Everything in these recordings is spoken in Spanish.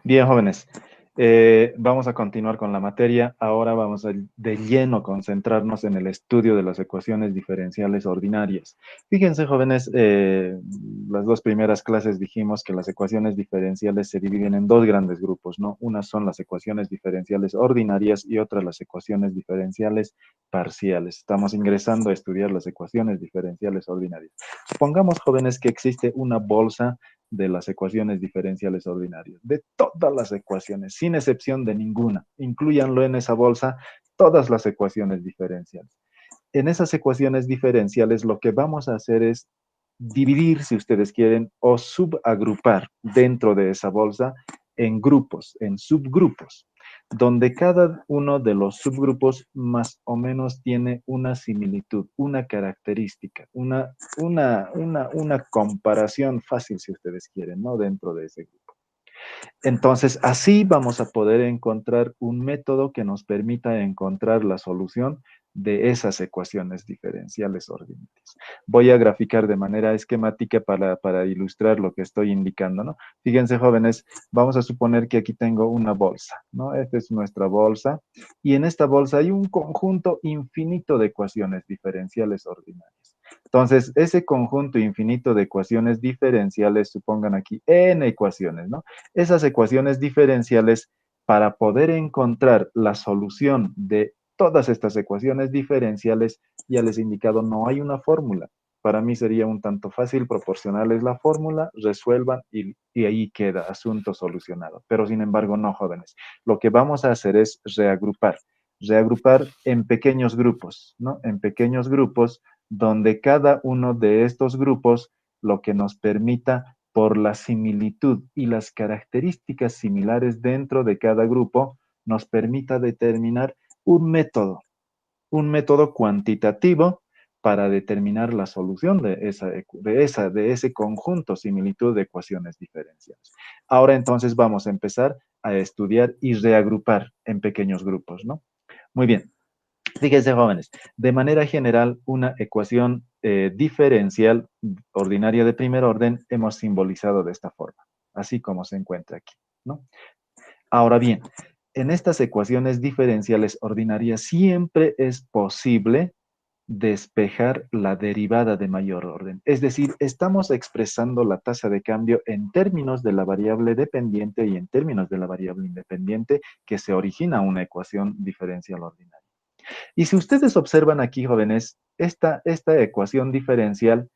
Bien, jóvenes, vamos a continuar con la materia. Ahora vamos a de lleno concentrarnos en el estudio de las ecuaciones diferenciales ordinarias. Fíjense, jóvenes, las dos primeras clases dijimos que las ecuaciones diferenciales se dividen en dos grandes grupos, ¿no? Unas son las ecuaciones diferenciales ordinarias y otras las ecuaciones diferenciales parciales. Estamos ingresando a estudiar las ecuaciones diferenciales ordinarias. Supongamos, jóvenes, que existe una bolsa de las ecuaciones diferenciales ordinarias, de todas las ecuaciones, sin excepción de ninguna. Incluyanlo en esa bolsa todas las ecuaciones diferenciales. En esas ecuaciones diferenciales lo que vamos a hacer es dividir, si ustedes quieren, o subagrupar dentro de esa bolsa en grupos, en subgrupos, donde cada uno de los subgrupos más o menos tiene una similitud, una característica, una comparación fácil, si ustedes quieren, ¿no? Dentro de ese grupo. Entonces, así vamos a poder encontrar un método que nos permita encontrar la solución de esas ecuaciones diferenciales ordinarias. Voy a graficar de manera esquemática para ilustrar lo que estoy indicando, ¿no? Fíjense, jóvenes, vamos a suponer que aquí tengo una bolsa, ¿no? Esta es nuestra bolsa, y en esta bolsa hay un conjunto infinito de ecuaciones diferenciales ordinarias. Entonces, ese conjunto infinito de ecuaciones diferenciales, supongan aquí n ecuaciones, ¿no? Esas ecuaciones diferenciales, para poder encontrar la solución de todas estas ecuaciones diferenciales, ya les he indicado, no hay una fórmula. Para mí sería un tanto fácil proporcionarles la fórmula, resuelvan y ahí queda, asunto solucionado. Pero sin embargo, no, jóvenes. Lo que vamos a hacer es reagrupar en pequeños grupos, ¿no? En pequeños grupos donde cada uno de estos grupos lo que nos permita por la similitud y las características similares dentro de cada grupo, nos permita determinar un método cuantitativo para determinar la solución de ese conjunto similitud de ecuaciones diferenciales. Ahora entonces vamos a empezar a estudiar y reagrupar en pequeños grupos, ¿no? Muy bien. Fíjense, jóvenes, de manera general, una ecuación diferencial ordinaria de primer orden hemos simbolizado de esta forma, así como se encuentra aquí, ¿no? Ahora bien, en estas ecuaciones diferenciales ordinarias siempre es posible despejar la derivada de mayor orden. Es decir, estamos expresando la tasa de cambio en términos de la variable dependiente y en términos de la variable independiente que se origina una ecuación diferencial ordinaria. Y si ustedes observan aquí, jóvenes, esta ecuación diferencial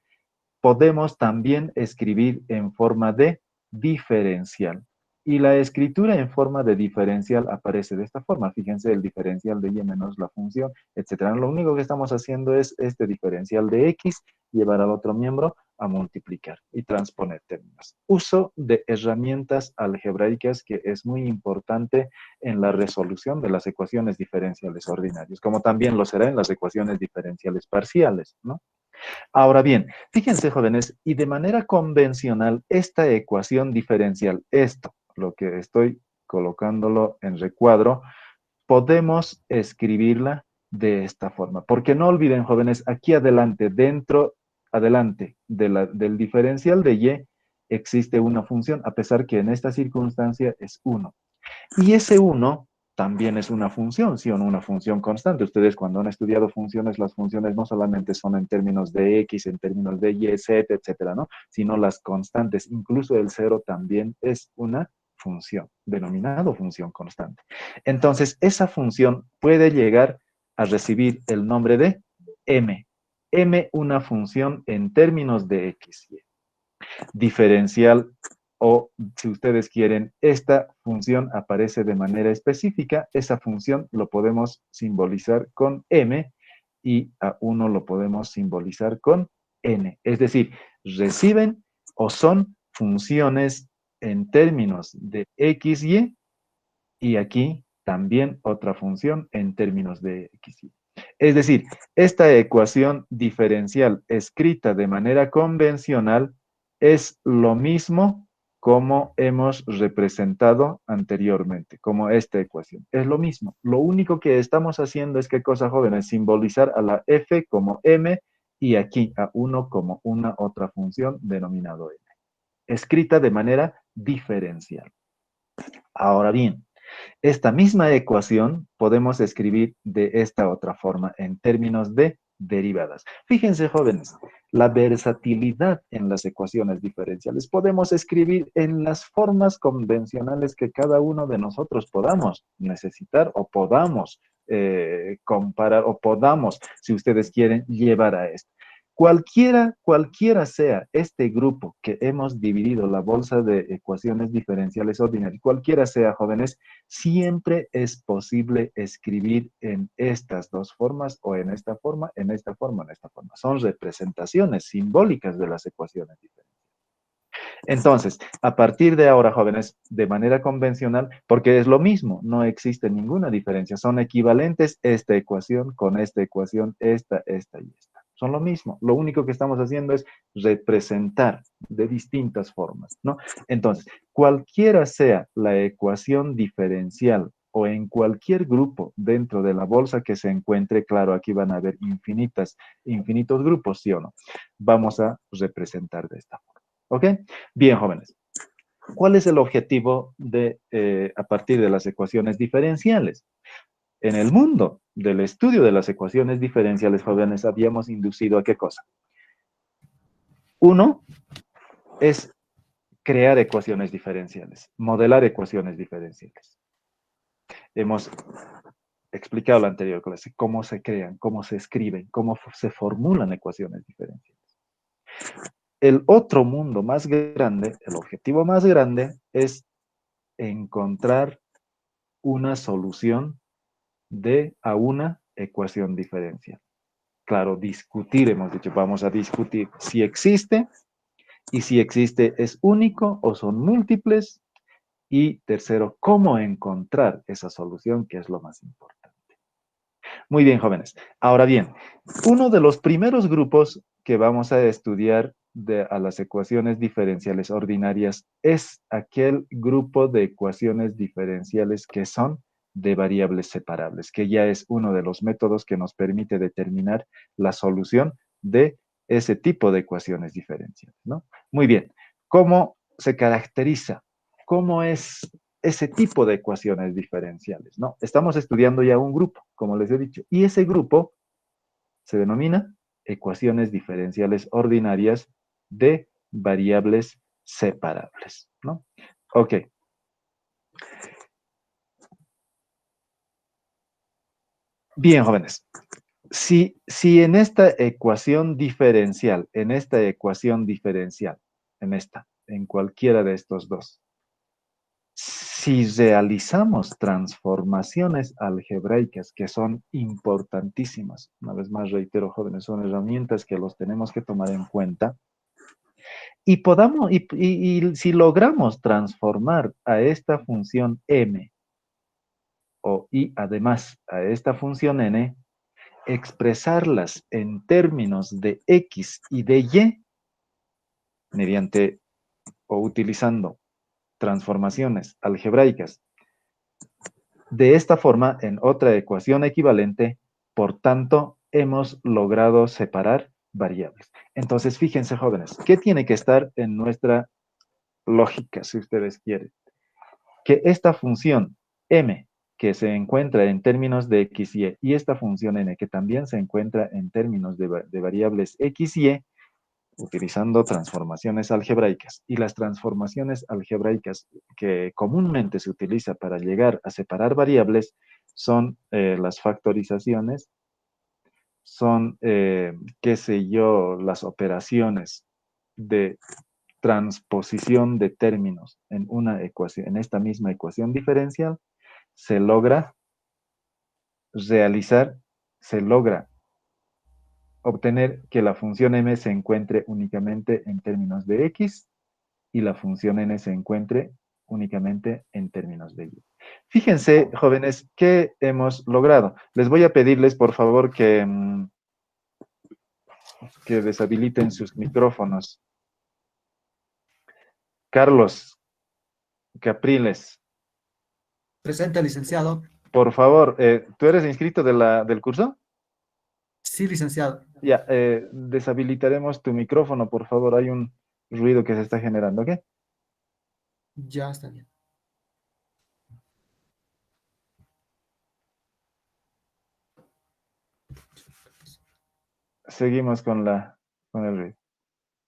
podemos también escribir en forma de diferencial. Y la escritura en forma de diferencial aparece de esta forma. Fíjense, el diferencial de y menos la función, etcétera. Lo único que estamos haciendo es este diferencial de x llevar al otro miembro a multiplicar y transponer términos. Uso de herramientas algebraicas que es muy importante en la resolución de las ecuaciones diferenciales ordinarias, como también lo será en las ecuaciones diferenciales parciales, ¿no? Ahora bien, fíjense, jóvenes, y de manera convencional, esta ecuación diferencial, esto, lo que estoy colocándolo en recuadro, podemos escribirla de esta forma. Porque no olviden, jóvenes, aquí adelante, adelante del diferencial de y, existe una función, a pesar que en esta circunstancia es 1. Y ese uno también es una función, ¿sí o no? Una función constante. Ustedes cuando han estudiado funciones, las funciones no solamente son en términos de X, en términos de Y, Z, etcétera, ¿no? Sino las constantes. Incluso el cero también es una función, denominado función constante. Entonces, esa función puede llegar a recibir el nombre de M. M, una función en términos de X, Y diferencial o, si ustedes quieren, esta función aparece de manera específica. Esa función lo podemos simbolizar con M y a 1 lo podemos simbolizar con N. Es decir, reciben o son funciones en términos de X, y aquí también otra función en términos de X, Y. Es decir, esta ecuación diferencial escrita de manera convencional es lo mismo como hemos representado anteriormente, como esta ecuación. Es lo mismo. Lo único que estamos haciendo es, ¿qué cosa, jóvenes? Simbolizar a la f como m y aquí a 1 como una otra función denominado m. Escrita de manera diferencial. Ahora bien, esta misma ecuación podemos escribir de esta otra forma en términos de derivadas. Fíjense, jóvenes, la versatilidad en las ecuaciones diferenciales. Podemos escribir en las formas convencionales que cada uno de nosotros podamos necesitar o podamos comparar o podamos, si ustedes quieren, llevar a esto. Cualquiera sea este grupo que hemos dividido la bolsa de ecuaciones diferenciales ordinarias, cualquiera sea, jóvenes, siempre es posible escribir en estas dos formas o en esta forma, en esta forma, en esta forma. Son representaciones simbólicas de las ecuaciones diferenciales. Entonces, a partir de ahora, jóvenes, de manera convencional, porque es lo mismo, no existe ninguna diferencia, son equivalentes esta ecuación con esta ecuación, esta y esta. Son lo mismo, lo único que estamos haciendo es representar de distintas formas, ¿no? Entonces, cualquiera sea la ecuación diferencial o en cualquier grupo dentro de la bolsa que se encuentre, claro, aquí van a haber infinitos grupos, ¿sí o no? Vamos a representar de esta forma. ¿Ok? Bien, jóvenes. ¿Cuál es el objetivo a partir de las ecuaciones diferenciales? En el mundo del estudio de las ecuaciones diferenciales, jóvenes, habíamos inducido a qué cosa. Uno es crear ecuaciones diferenciales, modelar ecuaciones diferenciales. Hemos explicado en la anterior clase cómo se crean, cómo se escriben, cómo se formulan ecuaciones diferenciales. El otro mundo más grande, el objetivo más grande es encontrar una solución a una ecuación diferencial. Claro, discutir, hemos dicho, vamos a discutir si existe y si existe es único o son múltiples. Y tercero, cómo encontrar esa solución, que es lo más importante. Muy bien, jóvenes. Ahora bien, uno de los primeros grupos que vamos a estudiar a las ecuaciones diferenciales ordinarias es aquel grupo de ecuaciones diferenciales que son de variables separables, que ya es uno de los métodos que nos permite determinar la solución de ese tipo de ecuaciones diferenciales, ¿no? Muy bien. ¿Cómo se caracteriza? ¿Cómo es ese tipo de ecuaciones diferenciales, ¿no? Estamos estudiando ya un grupo, como les he dicho, y ese grupo se denomina ecuaciones diferenciales ordinarias de variables separables, ¿no? Ok. Bien, jóvenes. Si en esta ecuación diferencial, en cualquiera de estos dos, si realizamos transformaciones algebraicas que son importantísimas, una vez más reitero, jóvenes, son herramientas que los tenemos que tomar en cuenta, y si logramos transformar a esta función m y además a esta función n, expresarlas en términos de x y de y, mediante o utilizando transformaciones algebraicas. De esta forma, en otra ecuación equivalente, por tanto, hemos logrado separar variables. Entonces, fíjense, jóvenes, ¿qué tiene que estar en nuestra lógica, si ustedes quieren? Que esta función m, que se encuentra en términos de x y y esta función n, que también se encuentra en términos de variables x y, utilizando transformaciones algebraicas. Y las transformaciones algebraicas que comúnmente se utiliza para llegar a separar variables son las factorizaciones, son, qué sé yo, las operaciones de transposición de términos en una ecuación, en esta misma ecuación diferencial, se logra realizar, se logra obtener que la función m se encuentre únicamente en términos de x y la función n se encuentre únicamente en términos de y. Fíjense, jóvenes, ¿qué hemos logrado? Les voy a pedirles, por favor, que deshabiliten sus micrófonos. Carlos Capriles, Presente, licenciado. por favor, ¿tú eres inscrito del curso? Sí, licenciado. Ya, deshabilitaremos tu micrófono, por favor. Hay un ruido que se está generando, ¿ok? Ya está bien. seguimos con el read.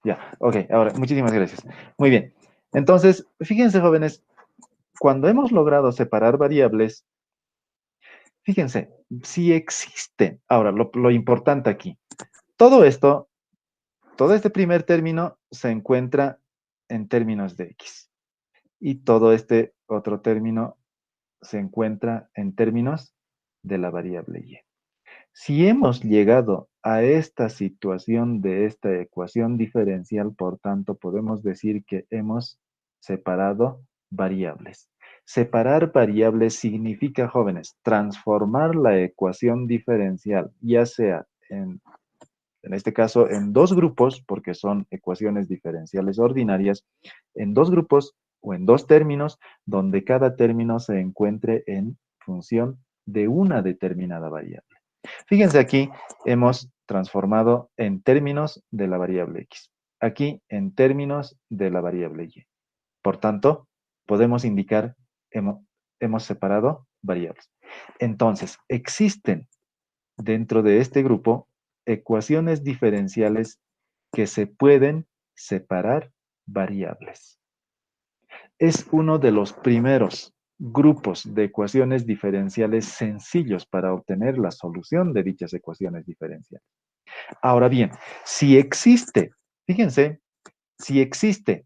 Ya, ok, ahora, muchísimas gracias. Muy bien. Entonces, fíjense, jóvenes, cuando hemos logrado separar variables, fíjense, si existe, ahora, lo importante aquí, todo esto, todo este primer término se encuentra en términos de X y todo este otro término se encuentra en términos de la variable Y. Si hemos llegado a esta situación de esta ecuación diferencial, por tanto, podemos decir que hemos separado variables. Separar variables significa, jóvenes, transformar la ecuación diferencial, ya sea en este caso en dos grupos, porque son ecuaciones diferenciales ordinarias, en dos grupos o en dos términos, donde cada término se encuentre en función de una determinada variable. Fíjense aquí, hemos transformado en términos de la variable x. Aquí en términos de la variable y. Por tanto, podemos indicar, hemos separado variables. Entonces, existen dentro de este grupo ecuaciones diferenciales que se pueden separar variables. Es uno de los primeros grupos de ecuaciones diferenciales sencillos para obtener la solución de dichas ecuaciones diferenciales. Ahora bien, si existe, fíjense, si existe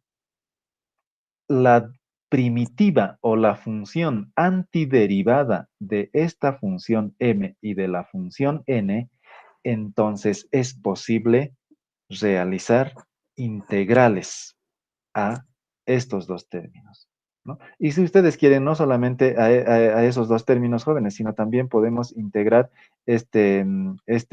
la primitiva o la función antiderivada de esta función m y de la función n, entonces es posible realizar integrales a estos dos términos, ¿no? Y si ustedes quieren, no solamente a esos dos términos jóvenes, sino también podemos integrar este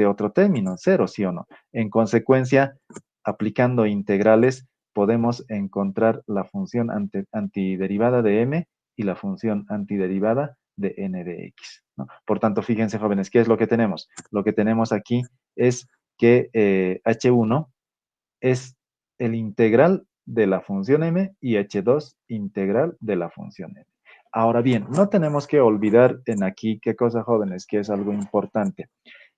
otro término, cero, sí o no. En consecuencia, aplicando integrales, podemos encontrar la función antiderivada de m y la función antiderivada de n de x, ¿no? Por tanto, fíjense, jóvenes, ¿qué es lo que tenemos? Lo que tenemos aquí es que h1 es el integral de la función m y h2 integral de la función m. Ahora bien, no tenemos que olvidar en aquí qué cosa, jóvenes, que es algo importante,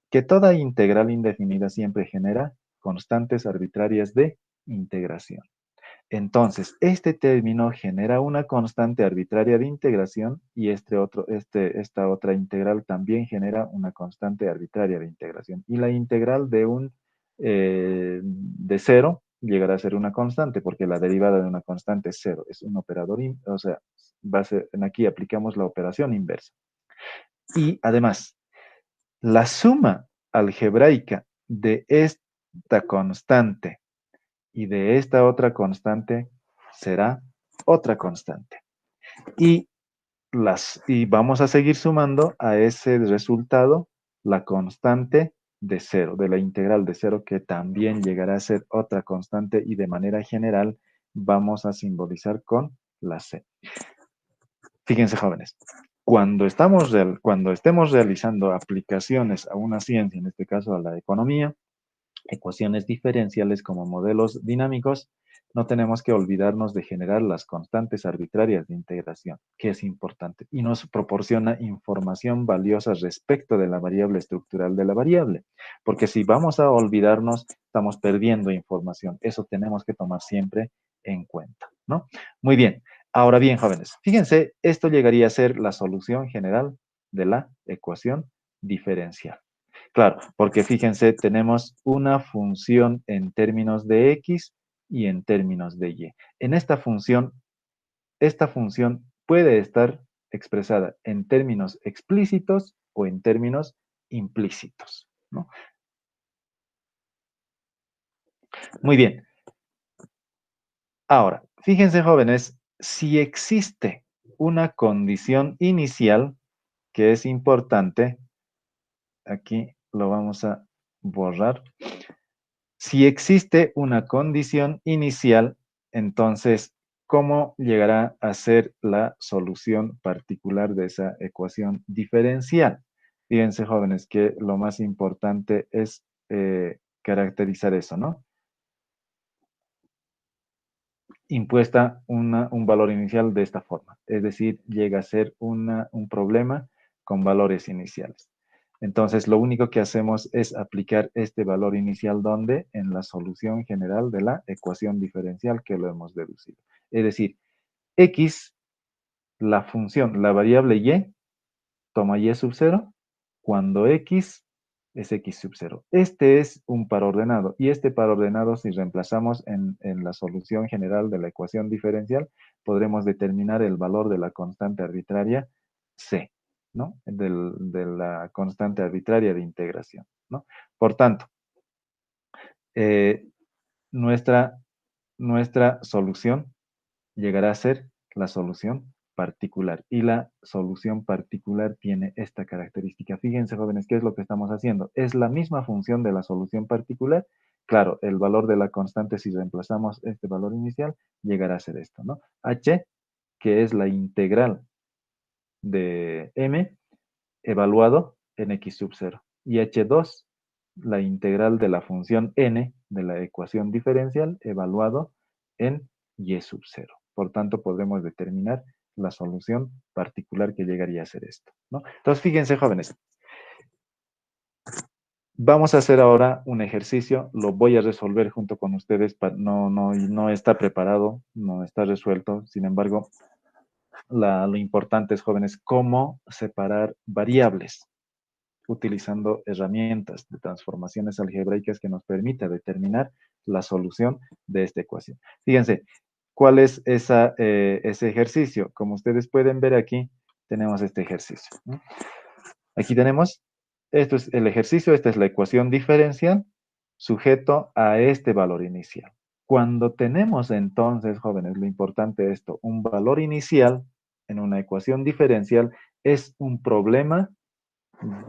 que toda integral indefinida siempre genera constantes arbitrarias de integración. Entonces, este término genera una constante arbitraria de integración y esta otra integral también genera una constante arbitraria de integración. Y la integral de cero llegará a ser una constante, porque la derivada de una constante es cero, es un operador, o sea, aquí aplicamos la operación inversa. Y además, la suma algebraica de esta constante y de esta otra constante será otra constante. Y vamos a seguir sumando a ese resultado la constante de cero, de la integral de cero, que también llegará a ser otra constante y de manera general vamos a simbolizar con la c. Fíjense, jóvenes, cuando estemos realizando aplicaciones a una ciencia, en este caso a la economía, ecuaciones diferenciales como modelos dinámicos, no tenemos que olvidarnos de generar las constantes arbitrarias de integración, que es importante y nos proporciona información valiosa respecto de la variable estructural de la variable, porque si vamos a olvidarnos, estamos perdiendo información. Eso tenemos que tomar siempre en cuenta, ¿no? Muy bien. Ahora bien, jóvenes, fíjense, esto llegaría a ser la solución general de la ecuación diferencial. Claro, porque fíjense, tenemos una función en términos de x y en términos de y. En esta función puede estar expresada en términos explícitos o en términos implícitos, ¿no? Muy bien. Ahora, fíjense, jóvenes, si existe una condición inicial que es importante, aquí lo vamos a borrar. Si existe una condición inicial, entonces, ¿cómo llegará a ser la solución particular de esa ecuación diferencial? Fíjense, jóvenes, que lo más importante es caracterizar eso, ¿no? Impuesta un valor inicial de esta forma, es decir, llega a ser un problema con valores iniciales. Entonces, lo único que hacemos es aplicar este valor inicial, ¿dónde? En la solución general de la ecuación diferencial que lo hemos deducido. Es decir, x, la función, la variable y, toma y sub 0 cuando x es x sub 0. Este es un par ordenado, y este par ordenado, si reemplazamos en la solución general de la ecuación diferencial, podremos determinar el valor de la constante arbitraria c, ¿no? De la constante arbitraria de integración, ¿no? Por tanto, eh, nuestra, nuestra solución llegará a ser la solución particular. Y la solución particular tiene esta característica. Fíjense, jóvenes, ¿qué es lo que estamos haciendo? Es la misma función de la solución particular. Claro, el valor de la constante, si reemplazamos este valor inicial, llegará a ser esto, ¿no? H, que es la integral de m, evaluado en x sub 0. Y H2, la integral de la función n de la ecuación diferencial, evaluado en y sub 0. Por tanto, podremos determinar la solución particular que llegaría a ser esto, ¿no? Entonces, fíjense, jóvenes. Vamos a hacer ahora un ejercicio, lo voy a resolver junto con ustedes, no está preparado, no está resuelto, sin embargo, lo importante es, jóvenes, cómo separar variables utilizando herramientas de transformaciones algebraicas que nos permita determinar la solución de esta ecuación. Fíjense, ¿cuál es ese ejercicio? Como ustedes pueden ver aquí, tenemos este ejercicio, ¿no? Aquí tenemos, esto es el ejercicio, esta es la ecuación diferencial sujeto a este valor inicial. Cuando tenemos entonces, jóvenes, lo importante de esto, un valor inicial en una ecuación diferencial es un problema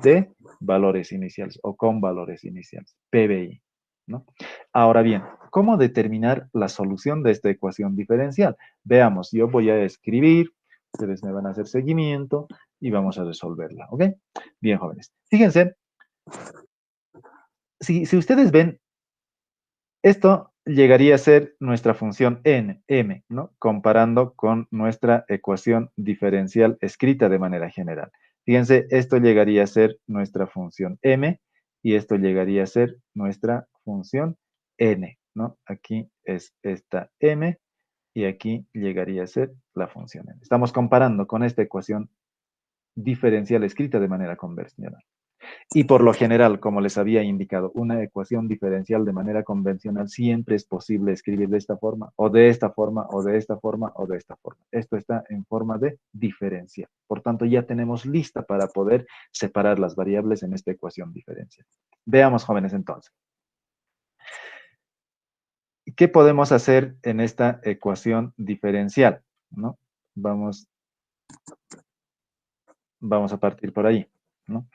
de valores iniciales o con valores iniciales, PBI, ¿no? Ahora bien, ¿cómo determinar la solución de esta ecuación diferencial? Veamos, yo voy a escribir, ustedes me van a hacer seguimiento y vamos a resolverla, ¿ok? Bien, jóvenes. Fíjense, si ustedes ven, esto llegaría a ser nuestra función m, ¿no? Comparando con nuestra ecuación diferencial escrita de manera general. Fíjense, esto llegaría a ser nuestra función m y esto llegaría a ser nuestra función n, ¿no? Aquí es esta m y aquí llegaría a ser la función n. Estamos comparando con esta ecuación diferencial escrita de manera convencional. Y por lo general, como les había indicado, una ecuación diferencial de manera convencional siempre es posible escribir de esta forma, o de esta forma, o de esta forma, o de esta forma. Esto está en forma de diferencial. Por tanto, ya tenemos lista para poder separar las variables en esta ecuación diferencial. Veamos, jóvenes, entonces. ¿Qué podemos hacer en esta ecuación diferencial? ¿No? Vamos a partir por ahí, ¿no?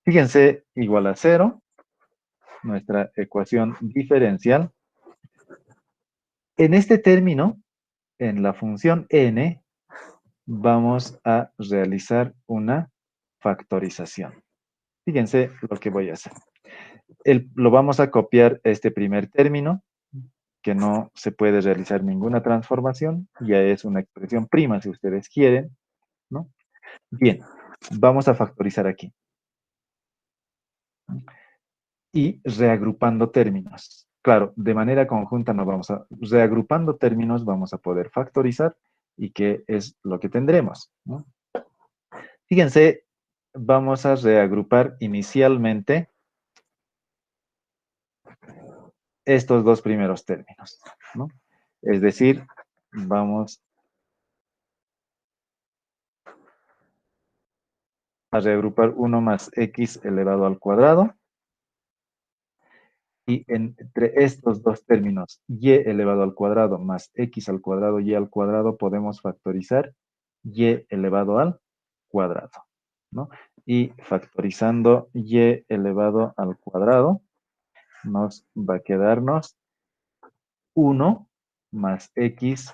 Fíjense, igual a 0, nuestra ecuación diferencial. En este término, en la función n, vamos a realizar una factorización. Fíjense lo que voy a hacer. Lo vamos a copiar este primer término, que no se puede realizar ninguna transformación, ya es una expresión prima si ustedes quieren, ¿no? Bien, vamos a factorizar aquí. Y reagrupando términos. Claro, de manera conjunta no vamos a, reagrupando términos vamos a poder factorizar y qué es lo que tendremos, ¿no? Fíjense, vamos a reagrupar inicialmente estos dos primeros términos, ¿no? Es decir, vamos a reagrupar 1 más x elevado al cuadrado. Y entre estos dos términos, y elevado al cuadrado más x al cuadrado y al cuadrado, podemos factorizar y elevado al cuadrado, ¿no? Y factorizando y elevado al cuadrado, nos va a quedarnos 1 más x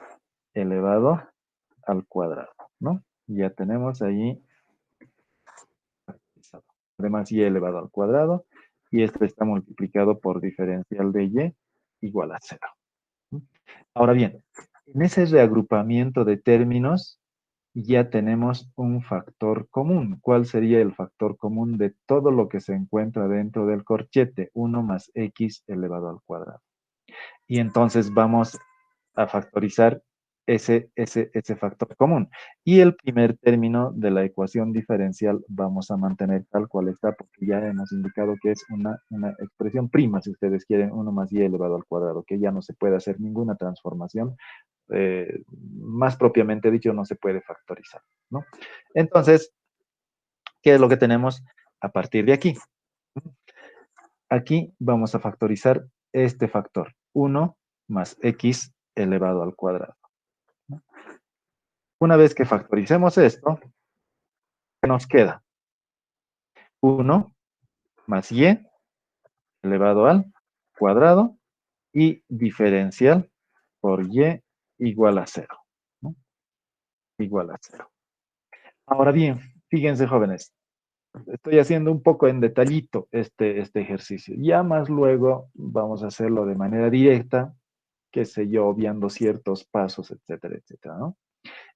elevado al cuadrado, ¿no? Ya tenemos ahí factorizado. Además, y elevado al cuadrado, y esto está multiplicado por diferencial de y igual a 0. Ahora bien, en ese reagrupamiento de términos, ya tenemos un factor común. ¿Cuál sería el factor común de todo lo que se encuentra dentro del corchete? 1 más x elevado al cuadrado. Y entonces vamos a factorizar ese factor común. Y el primer término de la ecuación diferencial vamos a mantener tal cual está, porque ya hemos indicado que es una expresión prima, si ustedes quieren, 1 más y elevado al cuadrado, que ya no se puede hacer ninguna transformación. Más propiamente dicho, no se puede factorizar, ¿no? Entonces, ¿qué es lo que tenemos a partir de aquí? Aquí vamos a factorizar este factor, 1 más x elevado al cuadrado. Una vez que factoricemos esto, ¿qué nos queda? 1 más y elevado al cuadrado y diferencial por y igual a 0, ¿no? Igual a 0. Ahora bien, fíjense jóvenes, estoy haciendo un poco en detallito este ejercicio. Ya más luego vamos a hacerlo de manera directa, qué sé yo, obviando ciertos pasos, etcétera, etcétera, ¿no?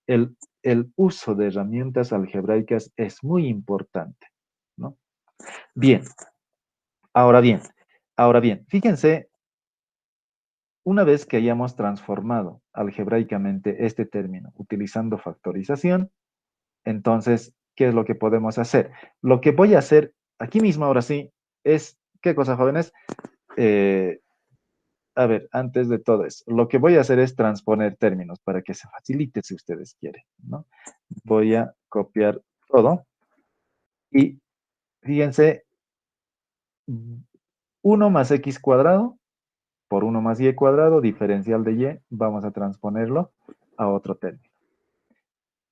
El uso de herramientas algebraicas es muy importante, ¿no? Bien, ahora bien, ahora bien, fíjense, una vez que hayamos transformado algebraicamente este término utilizando factorización, entonces, ¿qué es lo que podemos hacer? Lo que voy a hacer aquí mismo, ahora sí, es, ¿qué cosa, jóvenes? Eh, a ver, antes de todo eso, lo que voy a hacer es transponer términos para que se facilite si ustedes quieren, ¿no? Voy a copiar todo y fíjense, 1 más x cuadrado por 1 más y cuadrado, diferencial de y, vamos a transponerlo a otro término.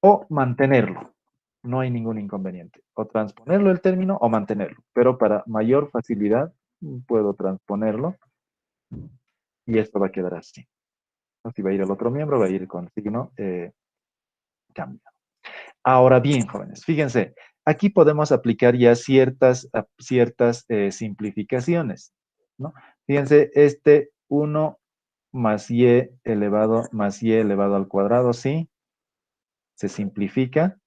O mantenerlo, no hay ningún inconveniente. O transponerlo el término o mantenerlo, pero para mayor facilidad puedo transponerlo y esto va a quedar así. Si va a ir el otro miembro, va a ir con signo cambio. Ahora bien, jóvenes, fíjense, aquí podemos aplicar ya ciertas simplificaciones, ¿no? Fíjense, este 1 más y elevado al cuadrado, ¿sí? Se simplifica.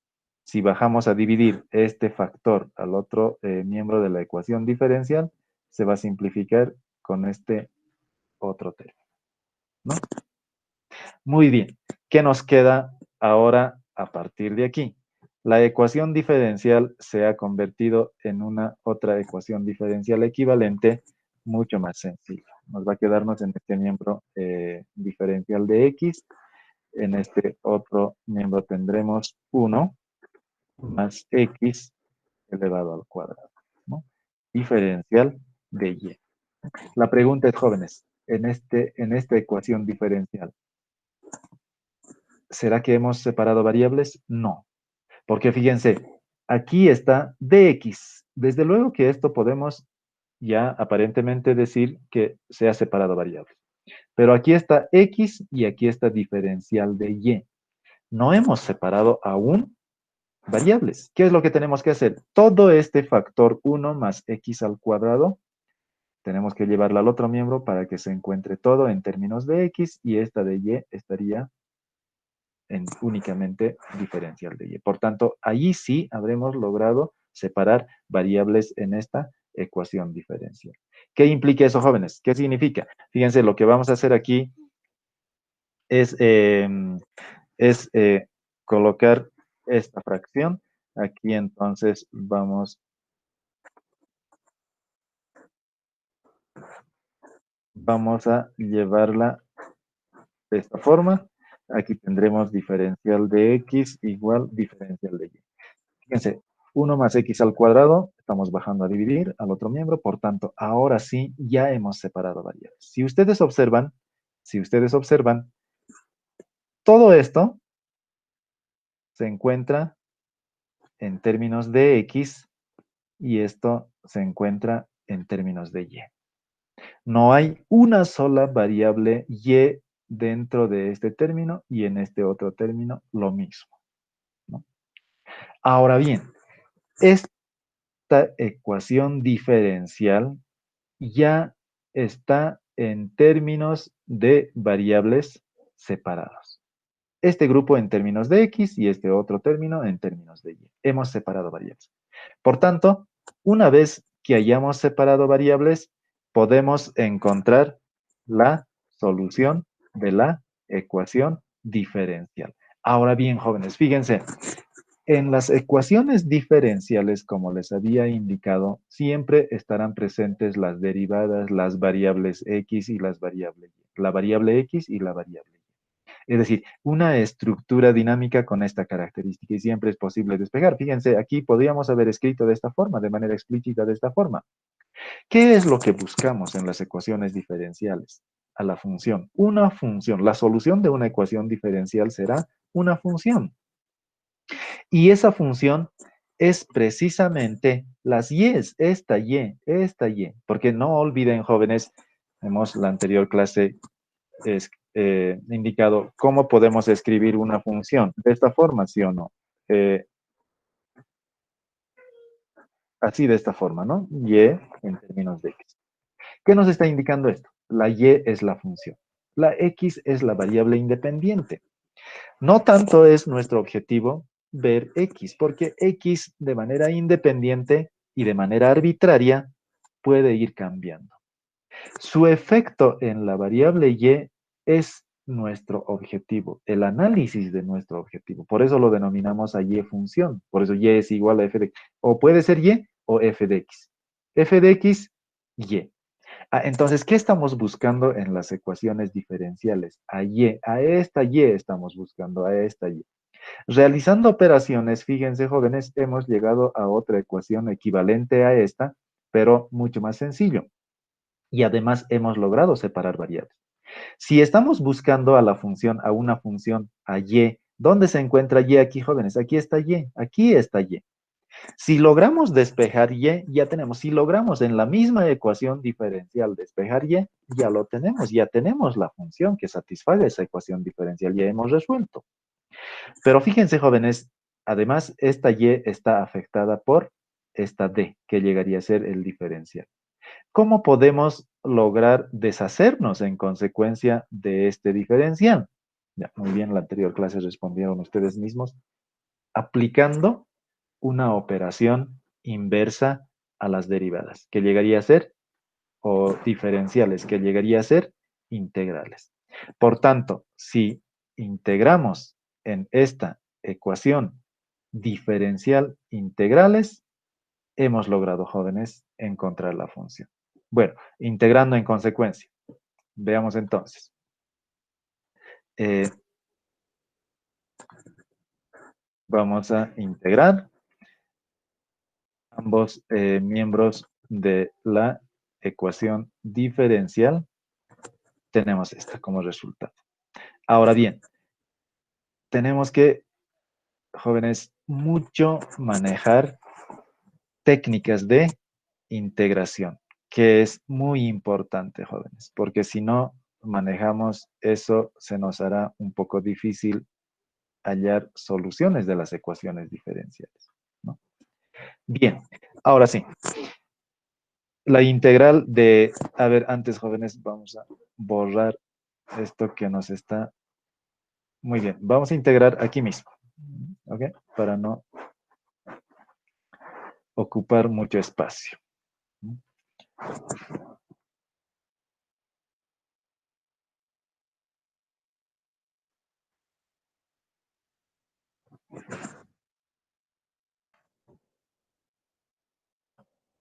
Si bajamos a dividir este factor al otro miembro de la ecuación diferencial, se va a simplificar con este otro término, ¿no? Muy bien. ¿Qué nos queda ahora a partir de aquí? La ecuación diferencial se ha convertido en una otra ecuación diferencial equivalente mucho más sencilla. Nos va a quedarnos en este miembro diferencial de x. En este otro miembro tendremos 1 más x elevado al cuadrado, ¿no? Diferencial de y. La pregunta es, jóvenes, en esta ecuación diferencial, ¿será que hemos separado variables? No, porque fíjense, aquí está dx. Desde luego que esto podemos ya aparentemente decir que se ha separado variables. Pero aquí está x y aquí está diferencial de y. No hemos separado aún variables. ¿Qué es lo que tenemos que hacer? Todo este factor 1 más x al cuadrado, tenemos que llevarla al otro miembro para que se encuentre todo en términos de x y esta de y estaría en únicamente diferencial de y. Por tanto, allí sí habremos logrado separar variables en esta ecuación diferencial. ¿Qué implica eso, jóvenes? ¿Qué significa? Fíjense, lo que vamos a hacer aquí es, es colocar esta fracción. Aquí entonces vamos a llevarla de esta forma. Aquí tendremos diferencial de x igual diferencial de y. Fíjense, 1 más x al cuadrado, estamos bajando a dividir al otro miembro, por tanto, ahora sí ya hemos separado variables. Si ustedes observan, todo esto se encuentra en términos de x y esto se encuentra en términos de y. No hay una sola variable y dentro de este término y en este otro término lo mismo, ¿no? Ahora bien, esta ecuación diferencial ya está en términos de variables separados. este grupo en términos de X y este otro término en términos de Y. Hemos separado variables. Por tanto, una vez que hayamos separado variables, podemos encontrar la solución de la ecuación diferencial. Ahora bien, jóvenes, fíjense, en las ecuaciones diferenciales, como les había indicado, siempre estarán presentes las derivadas, las variables X y las variables Y. La variable X y la variable Y. Es decir, una estructura dinámica con esta característica y siempre es posible despejar. Fíjense, aquí podríamos haber escrito de esta forma, de manera explícita de esta forma. ¿Qué es lo que buscamos en las ecuaciones diferenciales? A la función. Una función. La solución de una ecuación diferencial será una función. Y esa función es precisamente las y's, esta y. Porque no olviden, jóvenes, hemos la anterior clase indicado cómo podemos escribir una función. De esta forma, ¿sí o no? Así de esta forma, ¿no? Y en términos de x. ¿Qué nos está indicando esto? La y es la función. La x es la variable independiente. No tanto es nuestro objetivo ver x, porque x de manera independiente y de manera arbitraria puede ir cambiando. Su efecto en la variable y es nuestro objetivo, el análisis de nuestro objetivo. Por eso lo denominamos a y función. Por eso y es igual a f de x. O puede ser y o f de x. F de x, y. Entonces, ¿qué estamos buscando en las ecuaciones diferenciales? A esta y estamos buscando, a esta y. Realizando operaciones, fíjense, jóvenes, hemos llegado a otra ecuación equivalente a esta, pero mucho más sencillo. Y además hemos logrado separar variables. Si estamos buscando a la función, a una función, a y, ¿dónde se encuentra y aquí, jóvenes? Aquí está y, aquí está y. Si logramos despejar y, ya tenemos. Si logramos en la misma ecuación diferencial despejar y, ya lo tenemos. Ya tenemos la función que satisfaga esa ecuación diferencial. Ya hemos resuelto. Pero fíjense, jóvenes, además, esta y está afectada por esta d, que llegaría a ser el diferencial. ¿Cómo podemos lograr deshacernos en consecuencia de este diferencial? Ya, muy bien, la anterior clase respondieron ustedes mismos, aplicando una operación inversa a las derivadas, que llegaría a ser, o diferenciales, que llegaría a ser integrales. Por tanto, si integramos en esta ecuación diferencial integrales, hemos logrado, jóvenes, encontrar la función. Bueno, integrando en consecuencia. Veamos entonces. Vamos a integrar ambos miembros de la ecuación diferencial. Tenemos esta como resultado. Ahora bien, tenemos que, jóvenes, mucho manejar técnicas de integración, que es muy importante, jóvenes, porque si no manejamos eso, se nos hará un poco difícil hallar soluciones de las ecuaciones diferenciales, ¿no? Bien, ahora sí. La integral de, a ver, antes, jóvenes, vamos a borrar esto que nos está. Muy bien, vamos a integrar aquí mismo, ¿ok? Para no ocupar mucho espacio.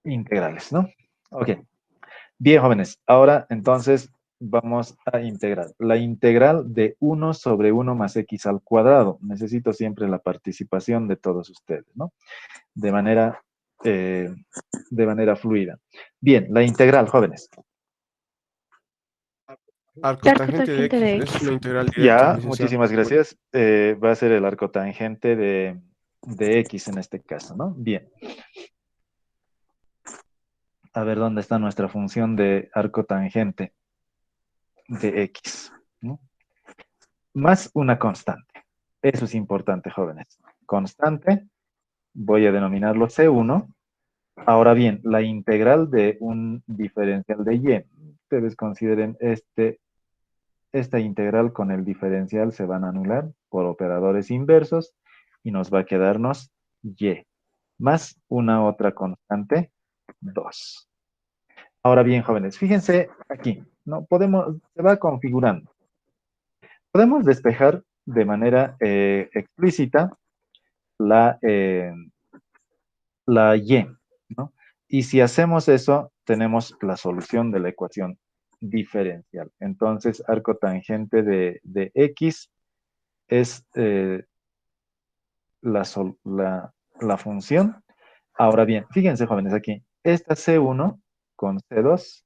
Integrales, ¿no? Ok. Bien, jóvenes, ahora entonces vamos a integrar. La integral de 1 sobre 1 más x al cuadrado. Necesito siempre la participación de todos ustedes, ¿no? De manera, eh, de manera fluida. Bien, la integral, jóvenes. Arco Arco tangente de tangente X de es una X. integral directa, Ya, licenciado. muchísimas gracias. Va a ser el arco tangente de x en este caso, ¿no? Bien. A ver dónde está nuestra función de arco tangente de x, ¿no? Más una constante. Eso es importante, jóvenes. Constante, voy a denominarlo C1. Ahora bien, la integral de un diferencial de y. Ustedes consideren este esta integral con el diferencial se van a anular por operadores inversos y nos va a quedarnos y más una otra constante, 2. Ahora bien, jóvenes, fíjense aquí, ¿no? Se va configurando. Podemos despejar de manera explícita la, la y, ¿no? Y si hacemos eso, tenemos la solución de la ecuación diferencial. Entonces, arco tangente de x es la función. Ahora bien, fíjense, jóvenes, aquí, esta C1 con C2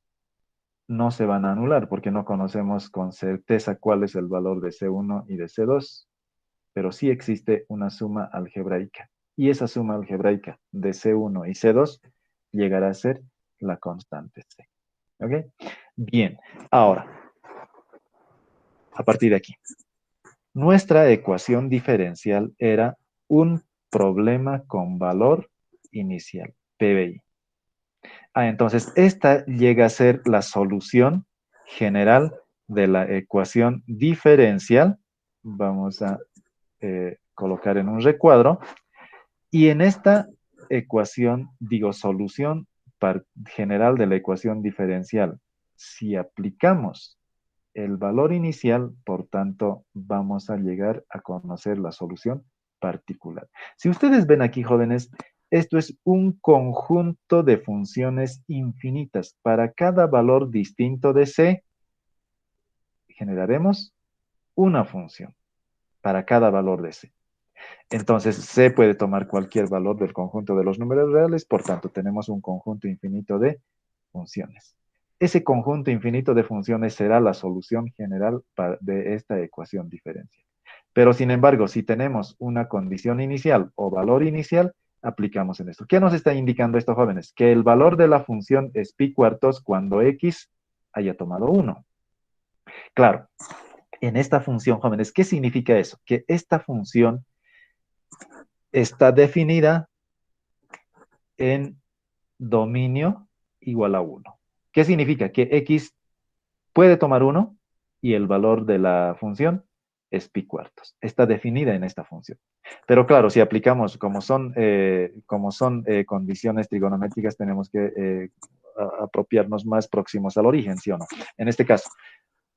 no se van a anular porque no conocemos con certeza cuál es el valor de C1 y de C2, pero sí existe una suma algebraica. Y esa suma algebraica de C1 y C2 llegará a ser la constante C. ¿Ok? Bien, ahora, a partir de aquí, nuestra ecuación diferencial era un problema con valor inicial, PBI. Entonces, esta llega a ser la solución general de la ecuación diferencial. Vamos a colocar en un recuadro. Y en esta ecuación, digo, solución general de la ecuación diferencial, si aplicamos el valor inicial, por tanto, vamos a llegar a conocer la solución particular. Si ustedes ven aquí, jóvenes, esto es un conjunto de funciones infinitas. Para cada valor distinto de C, generaremos una función para cada valor de C. Entonces, C puede tomar cualquier valor del conjunto de los números reales, por tanto, tenemos un conjunto infinito de funciones. Ese conjunto infinito de funciones será la solución general de esta ecuación diferencial. Pero, sin embargo, si tenemos una condición inicial o valor inicial, aplicamos en esto. ¿Qué nos está indicando esto, jóvenes? Que el valor de la función es pi cuartos cuando x haya tomado 1. Claro, en esta función, jóvenes, ¿qué significa eso? Que esta función está definida en dominio igual a 1. ¿Qué significa? Que x puede tomar 1 y el valor de la función es pi cuartos. Está definida en esta función. Pero claro, si aplicamos como son condiciones trigonométricas, tenemos que apropiarnos más próximos al origen, ¿sí o no? En este caso,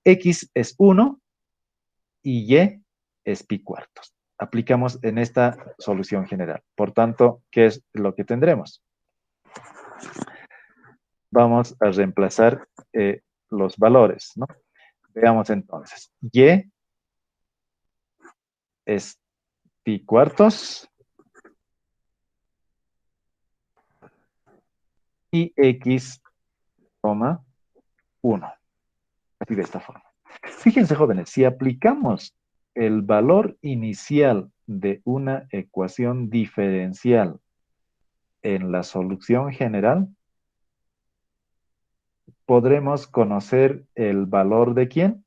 x es 1 y y es pi cuartos. Aplicamos en esta solución general. Por tanto, ¿qué es lo que tendremos? Vamos a reemplazar los valores, ¿no? Veamos entonces. Y es pi cuartos y x, 1. Así de esta forma. Fíjense, jóvenes, si aplicamos el valor inicial de una ecuación diferencial en la solución general, podremos conocer el valor de quién?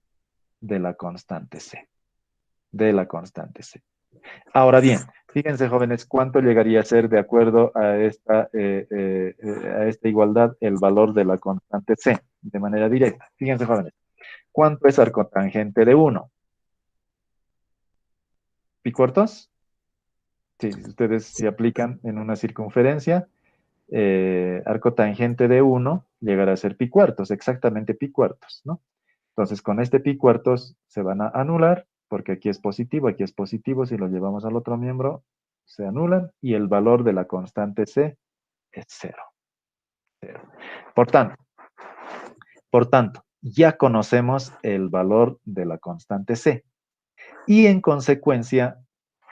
De la constante C. De la constante C. Ahora bien, fíjense, jóvenes, cuánto llegaría a ser de acuerdo a esta igualdad el valor de la constante C de manera directa. Fíjense, jóvenes, ¿cuánto es arcotangente de 1? ¿Pi cuartos? Sí, si ustedes se aplican en una circunferencia, arcotangente de 1 llegará a ser pi cuartos, exactamente pi cuartos, ¿no? Entonces, con este pi cuartos se van a anular, porque aquí es positivo, si lo llevamos al otro miembro, se anulan, y el valor de la constante C es 0. Por tanto, ya conocemos el valor de la constante C. Y en consecuencia,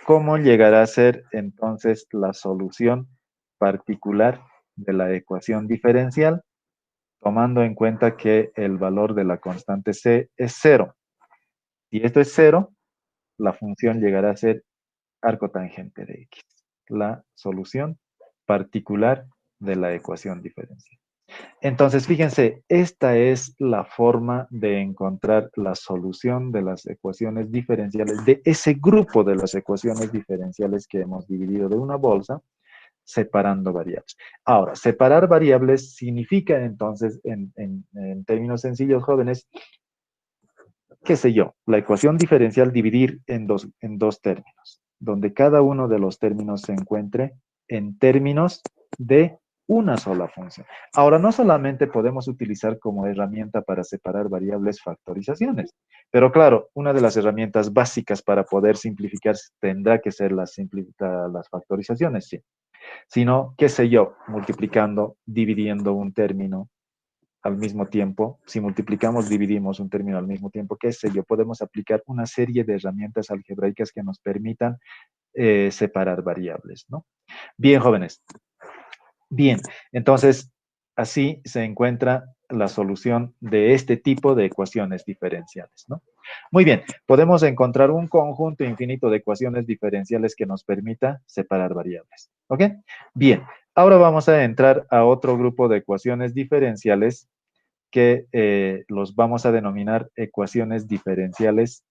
¿cómo llegará a ser entonces la solución particular de la ecuación diferencial? Tomando en cuenta que el valor de la constante C es 0. Si esto es 0, la función llegará a ser arcotangente de x, la solución particular de la ecuación diferencial. Entonces, fíjense, esta es la forma de encontrar la solución de las ecuaciones diferenciales, de ese grupo de las ecuaciones diferenciales que hemos dividido de una bolsa, separando variables. Ahora, separar variables significa entonces, en términos sencillos, jóvenes, qué sé yo, la ecuación diferencial dividir en dos términos, donde cada uno de los términos se encuentre en términos de una sola función. Ahora, no solamente podemos utilizar como herramienta para separar variables factorizaciones, pero claro, una de las herramientas básicas para poder simplificar tendrá que ser las factorizaciones, sí. Sino, qué sé yo, multiplicando, dividiendo un término al mismo tiempo, si multiplicamos, dividimos un término al mismo tiempo, qué sé yo, podemos aplicar una serie de herramientas algebraicas que nos permitan separar variables, ¿no? Bien, jóvenes. Bien, entonces, así se encuentra la solución de este tipo de ecuaciones diferenciales, ¿no? Muy bien, podemos encontrar un conjunto infinito de ecuaciones diferenciales que nos permita separar variables, ¿ok? Bien, ahora vamos a entrar a otro grupo de ecuaciones diferenciales que los vamos a denominar ecuaciones diferenciales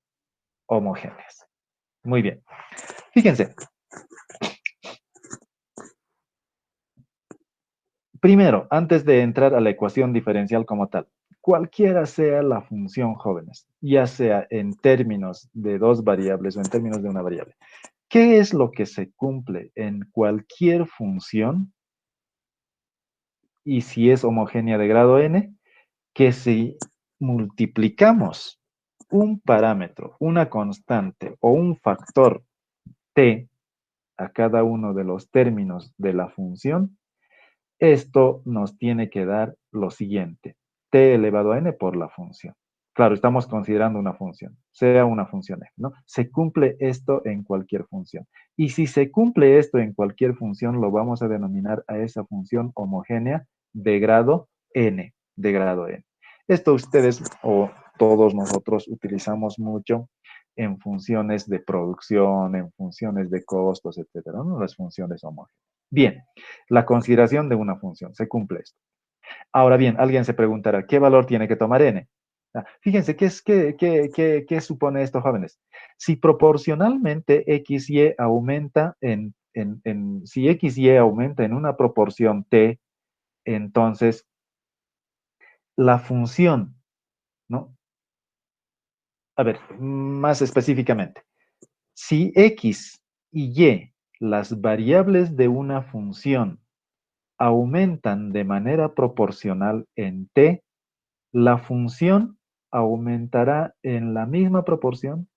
homogéneas. Muy bien. Fíjense. Primero, antes de entrar a la ecuación diferencial como tal, cualquiera sea la función, jóvenes, ya sea en términos de dos variables o en términos de una variable, ¿qué es lo que se cumple en cualquier función? Y si es homogénea de grado n, que si multiplicamos un parámetro, una constante o un factor t a cada uno de los términos de la función, esto nos tiene que dar lo siguiente, t elevado a n por la función. Claro, estamos considerando una función, sea una función f, ¿no? Se cumple esto en cualquier función. Y si se cumple esto en cualquier función, lo vamos a denominar a esa función homogénea de grado n, de grado n. Esto ustedes o todos nosotros utilizamos mucho en funciones de producción, en funciones de costos, etcétera, ¿no? Las funciones homogéneas. Bien, la consideración de una función, se cumple esto. Ahora bien, alguien se preguntará, ¿qué valor tiene que tomar n? Fíjense, ¿qué supone esto, jóvenes? Si proporcionalmente xy aumenta si xy aumenta en una proporción t, entonces la función, ¿no? A ver, más específicamente, si x y y, las variables de una función, aumentan de manera proporcional en t, la función aumentará en la misma proporción,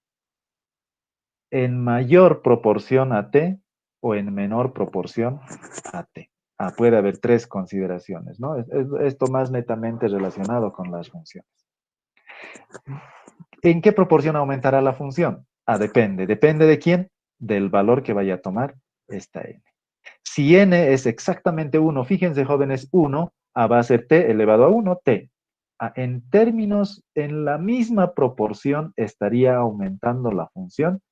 en mayor proporción a t o en menor proporción a t. Puede haber tres consideraciones, ¿no? Esto más netamente relacionado con las funciones. ¿En qué proporción aumentará la función? Depende. ¿Depende de quién? Del valor que vaya a tomar esta n. Si n es exactamente 1, fíjense, jóvenes, 1 va a ser t elevado a 1, t. En términos, en la misma proporción estaría aumentando la función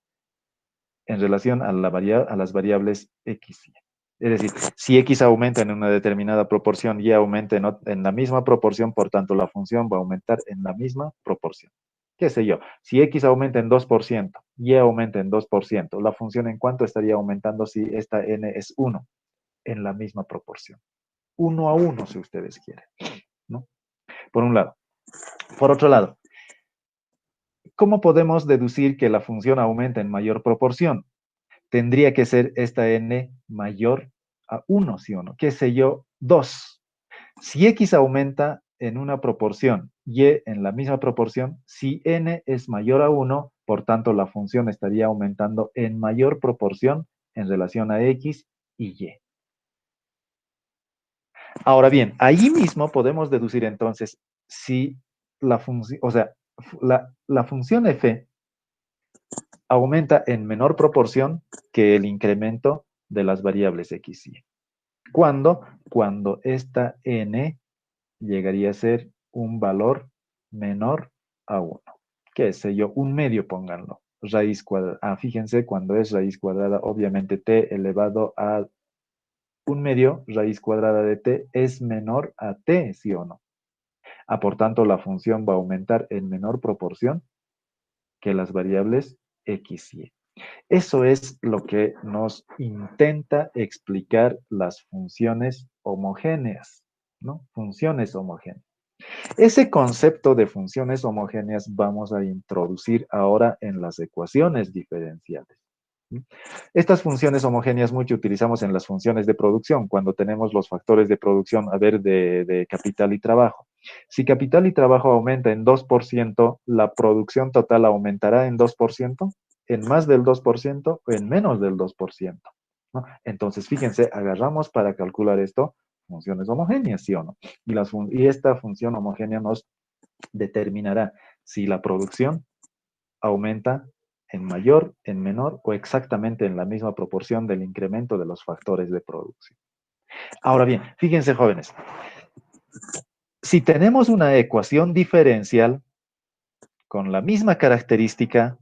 en relación a las variables x y. Es decir, si x aumenta en una determinada proporción, y aumenta en la misma proporción, por tanto, la función va a aumentar en la misma proporción. ¿Qué sé yo? Si x aumenta en 2%, y aumenta en 2%, la función en cuánto estaría aumentando si esta n es 1, en la misma proporción. 1 a 1, si ustedes quieren, ¿no? Por un lado. Por otro lado, ¿cómo podemos deducir que la función aumenta en mayor proporción? Tendría que ser esta n mayor a 1, ¿sí o no? ¿Qué sé yo? 2. Si x aumenta en una proporción y en la misma proporción, si n es mayor a 1, por tanto la función estaría aumentando en mayor proporción en relación a x y y. Ahora bien, ahí mismo podemos deducir entonces si la función, o sea, la función f aumenta en menor proporción que el incremento de las variables x y. ¿Cuándo? Cuando esta n llegaría a ser un valor menor a 1. ¿Qué sé yo? Un medio, pónganlo. Raíz cuadrada. Fíjense, cuando es raíz cuadrada, obviamente t elevado a un medio, raíz cuadrada de t, es menor a t, ¿sí o no? Por tanto, la función va a aumentar en menor proporción que las variables x y. Eso es lo que nos intenta explicar las funciones homogéneas, ¿no? Funciones homogéneas. Ese concepto de funciones homogéneas vamos a introducir ahora en las ecuaciones diferenciales. Estas funciones homogéneas mucho utilizamos en las funciones de producción, cuando tenemos los factores de producción, a ver, de capital y trabajo. Si capital y trabajo aumenta en 2%, ¿la producción total aumentará en 2%, en más del 2% o en menos del 2%? ¿No? Entonces, fíjense, agarramos para calcular esto funciones homogéneas, ¿sí o no? Y esta función homogénea nos determinará si la producción aumenta en mayor, en menor o exactamente en la misma proporción del incremento de los factores de producción. Ahora bien, fíjense jóvenes, si tenemos una ecuación diferencial con la misma característica,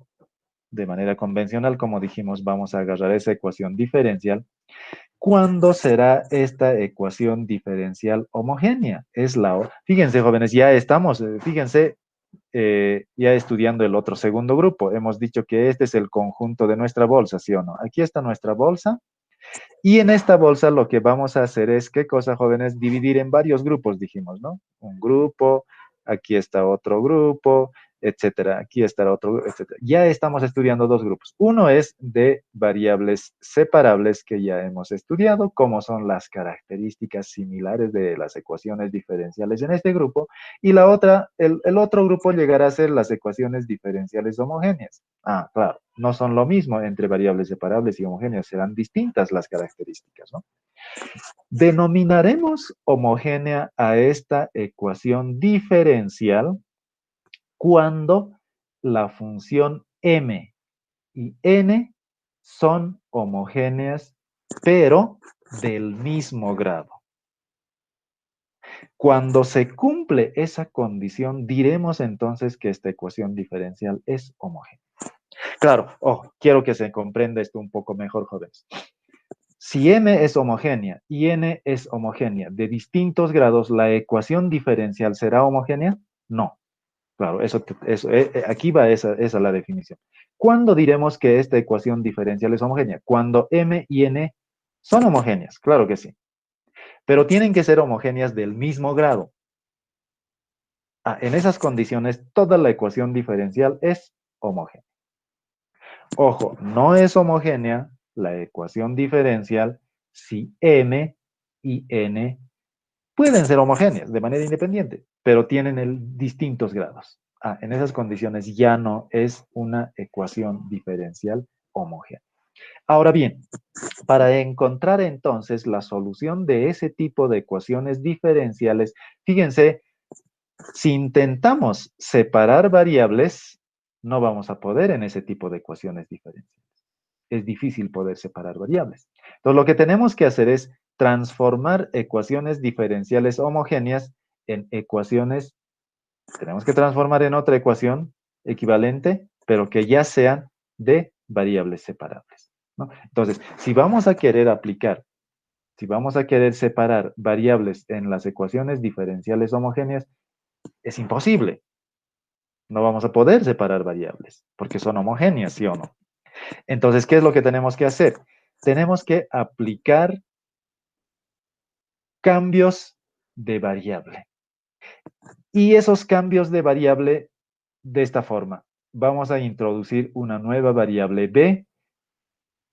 de manera convencional, como dijimos, vamos a agarrar esa ecuación diferencial. ¿Cuándo será esta ecuación diferencial homogénea? Fíjense, jóvenes, ya estamos, fíjense, ya estudiando el otro segundo grupo. Hemos dicho que este es el conjunto de nuestra bolsa, ¿sí o no? Aquí está nuestra bolsa. Y en esta bolsa lo que vamos a hacer es, ¿qué cosa, jóvenes? Dividir en varios grupos, dijimos, ¿no? Un grupo, aquí está otro grupo, etcétera. Aquí está otro, etcétera. Ya estamos estudiando dos grupos. Uno es de variables separables que ya hemos estudiado, como son las características similares de las ecuaciones diferenciales en este grupo. Y la otra, el otro grupo llegará a ser las ecuaciones diferenciales homogéneas. Ah, claro, no son lo mismo entre variables separables y homogéneas, serán distintas las características, ¿no? Denominaremos homogénea a esta ecuación diferencial cuando la función m y n son homogéneas, pero del mismo grado. Cuando se cumple esa condición, diremos entonces que esta ecuación diferencial es homogénea. Claro, quiero que se comprenda esto un poco mejor, jóvenes. Si m es homogénea y n es homogénea de distintos grados, ¿la ecuación diferencial será homogénea? No. Claro, aquí va esa la definición. ¿Cuándo diremos que esta ecuación diferencial es homogénea? Cuando m y n son homogéneas, claro que sí. Pero tienen que ser homogéneas del mismo grado. En esas condiciones, toda la ecuación diferencial es homogénea. Ojo, no es homogénea la ecuación diferencial si m y n pueden ser homogéneas de manera independiente, pero tienen distintos grados. En esas condiciones ya no es una ecuación diferencial homogénea. Ahora bien, para encontrar entonces la solución de ese tipo de ecuaciones diferenciales, fíjense, si intentamos separar variables, no vamos a poder en ese tipo de ecuaciones diferenciales. Es difícil poder separar variables. Entonces, lo que tenemos que hacer es transformar ecuaciones diferenciales homogéneas en ecuaciones, tenemos que transformar en otra ecuación equivalente, pero que ya sean de variables separables, ¿no? Entonces, si vamos a querer separar variables en las ecuaciones diferenciales homogéneas, es imposible. No vamos a poder separar variables, porque son homogéneas, ¿sí o no? Entonces, ¿qué es lo que tenemos que hacer? Tenemos que aplicar cambios de variable. Y esos cambios de variable de esta forma. Vamos a introducir una nueva variable b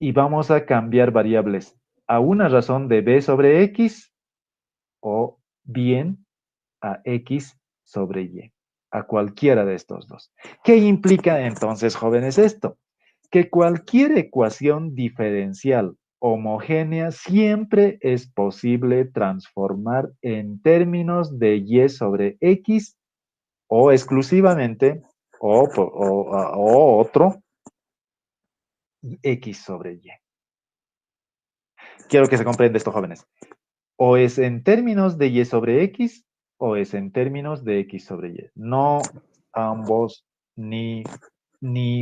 y vamos a cambiar variables a una razón de b sobre x o bien a x sobre y, a cualquiera de estos dos. ¿Qué implica entonces, jóvenes, esto? Que cualquier ecuación diferencial homogénea siempre es posible transformar en términos de y sobre x o exclusivamente o otro x sobre y. Quiero que se comprenda esto, jóvenes. O es en términos de y sobre x o es en términos de x sobre y. No ambos ni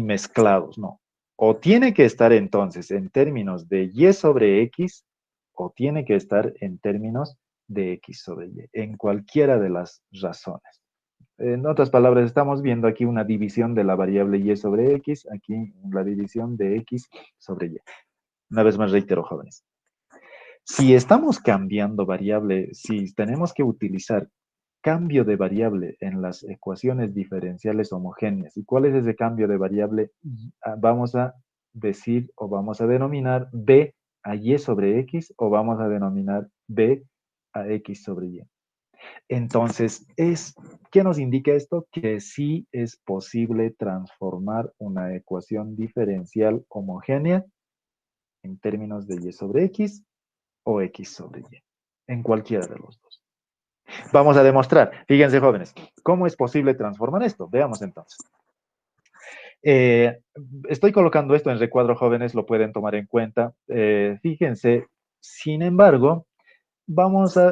mezclados, no. O tiene que estar entonces en términos de y sobre x o tiene que estar en términos de x sobre y, en cualquiera de las razones. En otras palabras, estamos viendo aquí una división de la variable y sobre x, aquí la división de x sobre y. Una vez más reitero, jóvenes. Si estamos cambiando variable, si tenemos que utilizar cambio de variable en las ecuaciones diferenciales homogéneas. ¿Y cuál es ese cambio de variable? Vamos a decir o vamos a denominar b a y sobre x o vamos a denominar b a x sobre y. Entonces, ¿qué nos indica esto? Que sí es posible transformar una ecuación diferencial homogénea en términos de y sobre x o x sobre y, en cualquiera de los dos. Vamos a demostrar. Fíjense, jóvenes, ¿cómo es posible transformar esto? Veamos entonces. Estoy colocando esto en recuadro, jóvenes, lo pueden tomar en cuenta. Fíjense, sin embargo,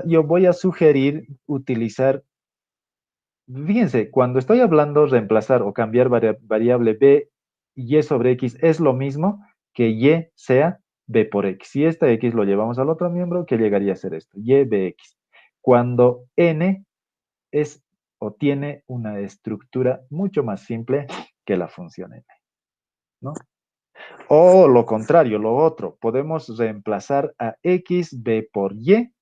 yo voy a sugerir utilizar, fíjense, cuando estoy hablando reemplazar o cambiar variable b, y sobre x es lo mismo que y sea b por x. Si esta x lo llevamos al otro miembro, ¿qué llegaría a ser esto? Y bx. Cuando n es o tiene una estructura mucho más simple que la función n, ¿no? O lo contrario, lo otro, podemos reemplazar a x b por y.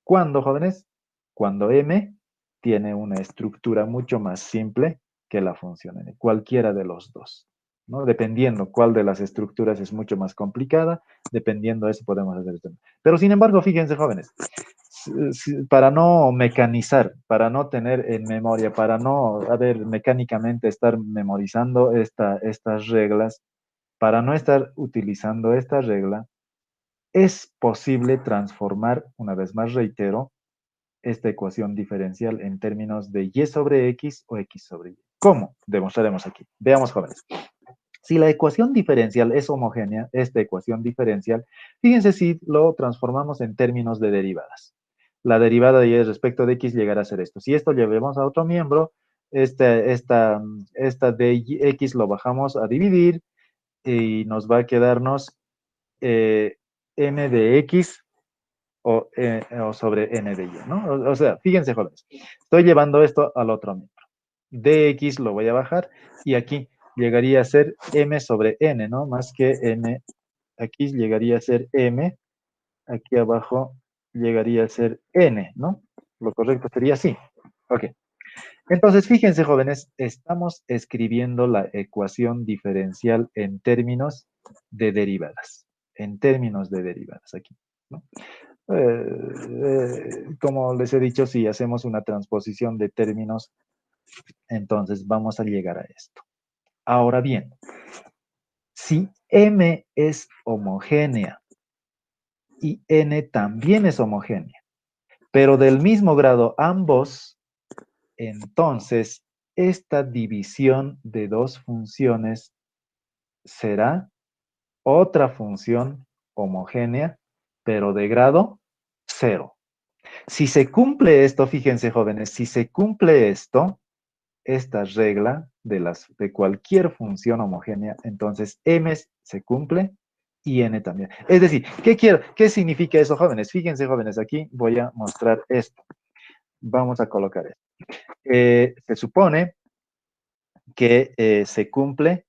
¿Cuándo, jóvenes? Cuando m tiene una estructura mucho más simple que la función n, cualquiera de los dos, ¿no? Dependiendo cuál de las estructuras es mucho más complicada, dependiendo de eso podemos hacer esto. Pero sin embargo, fíjense, jóvenes, para no mecanizar, para no tener en memoria, para no, mecánicamente estar memorizando estas reglas, para no estar utilizando esta regla, es posible transformar, una vez más reitero, esta ecuación diferencial en términos de y sobre x o x sobre y. ¿Cómo? Demostraremos aquí. Veamos, jóvenes. Si la ecuación diferencial es homogénea, esta ecuación diferencial, fíjense si lo transformamos en términos de derivadas. La derivada de y respecto de x llegará a ser esto. Si esto llevamos a otro miembro, esta de x lo bajamos a dividir y nos va a quedarnos n de x o sobre n de y, ¿no? O sea, fíjense, jóvenes, estoy llevando esto al otro miembro. Dx lo voy a bajar y aquí llegaría a ser m sobre n, ¿no? Más que m, aquí llegaría a ser m, aquí abajo llegaría a ser n, ¿no? Lo correcto sería así. Ok. Entonces, fíjense, jóvenes, estamos escribiendo la ecuación diferencial en términos de derivadas. En términos de derivadas aquí, ¿no? Como les he dicho, si hacemos una transposición de términos, entonces vamos a llegar a esto. Ahora bien, si M es homogénea y N también es homogénea, pero del mismo grado ambos, entonces esta división de dos funciones será otra función homogénea, pero de grado 0. Si se cumple esto, fíjense, jóvenes, si se cumple esto, esta regla de cualquier función homogénea, entonces m se cumple y n también. Es decir, ¿qué significa eso, jóvenes? Fíjense, jóvenes, aquí voy a mostrar esto. Vamos a colocar esto. Se supone que se cumple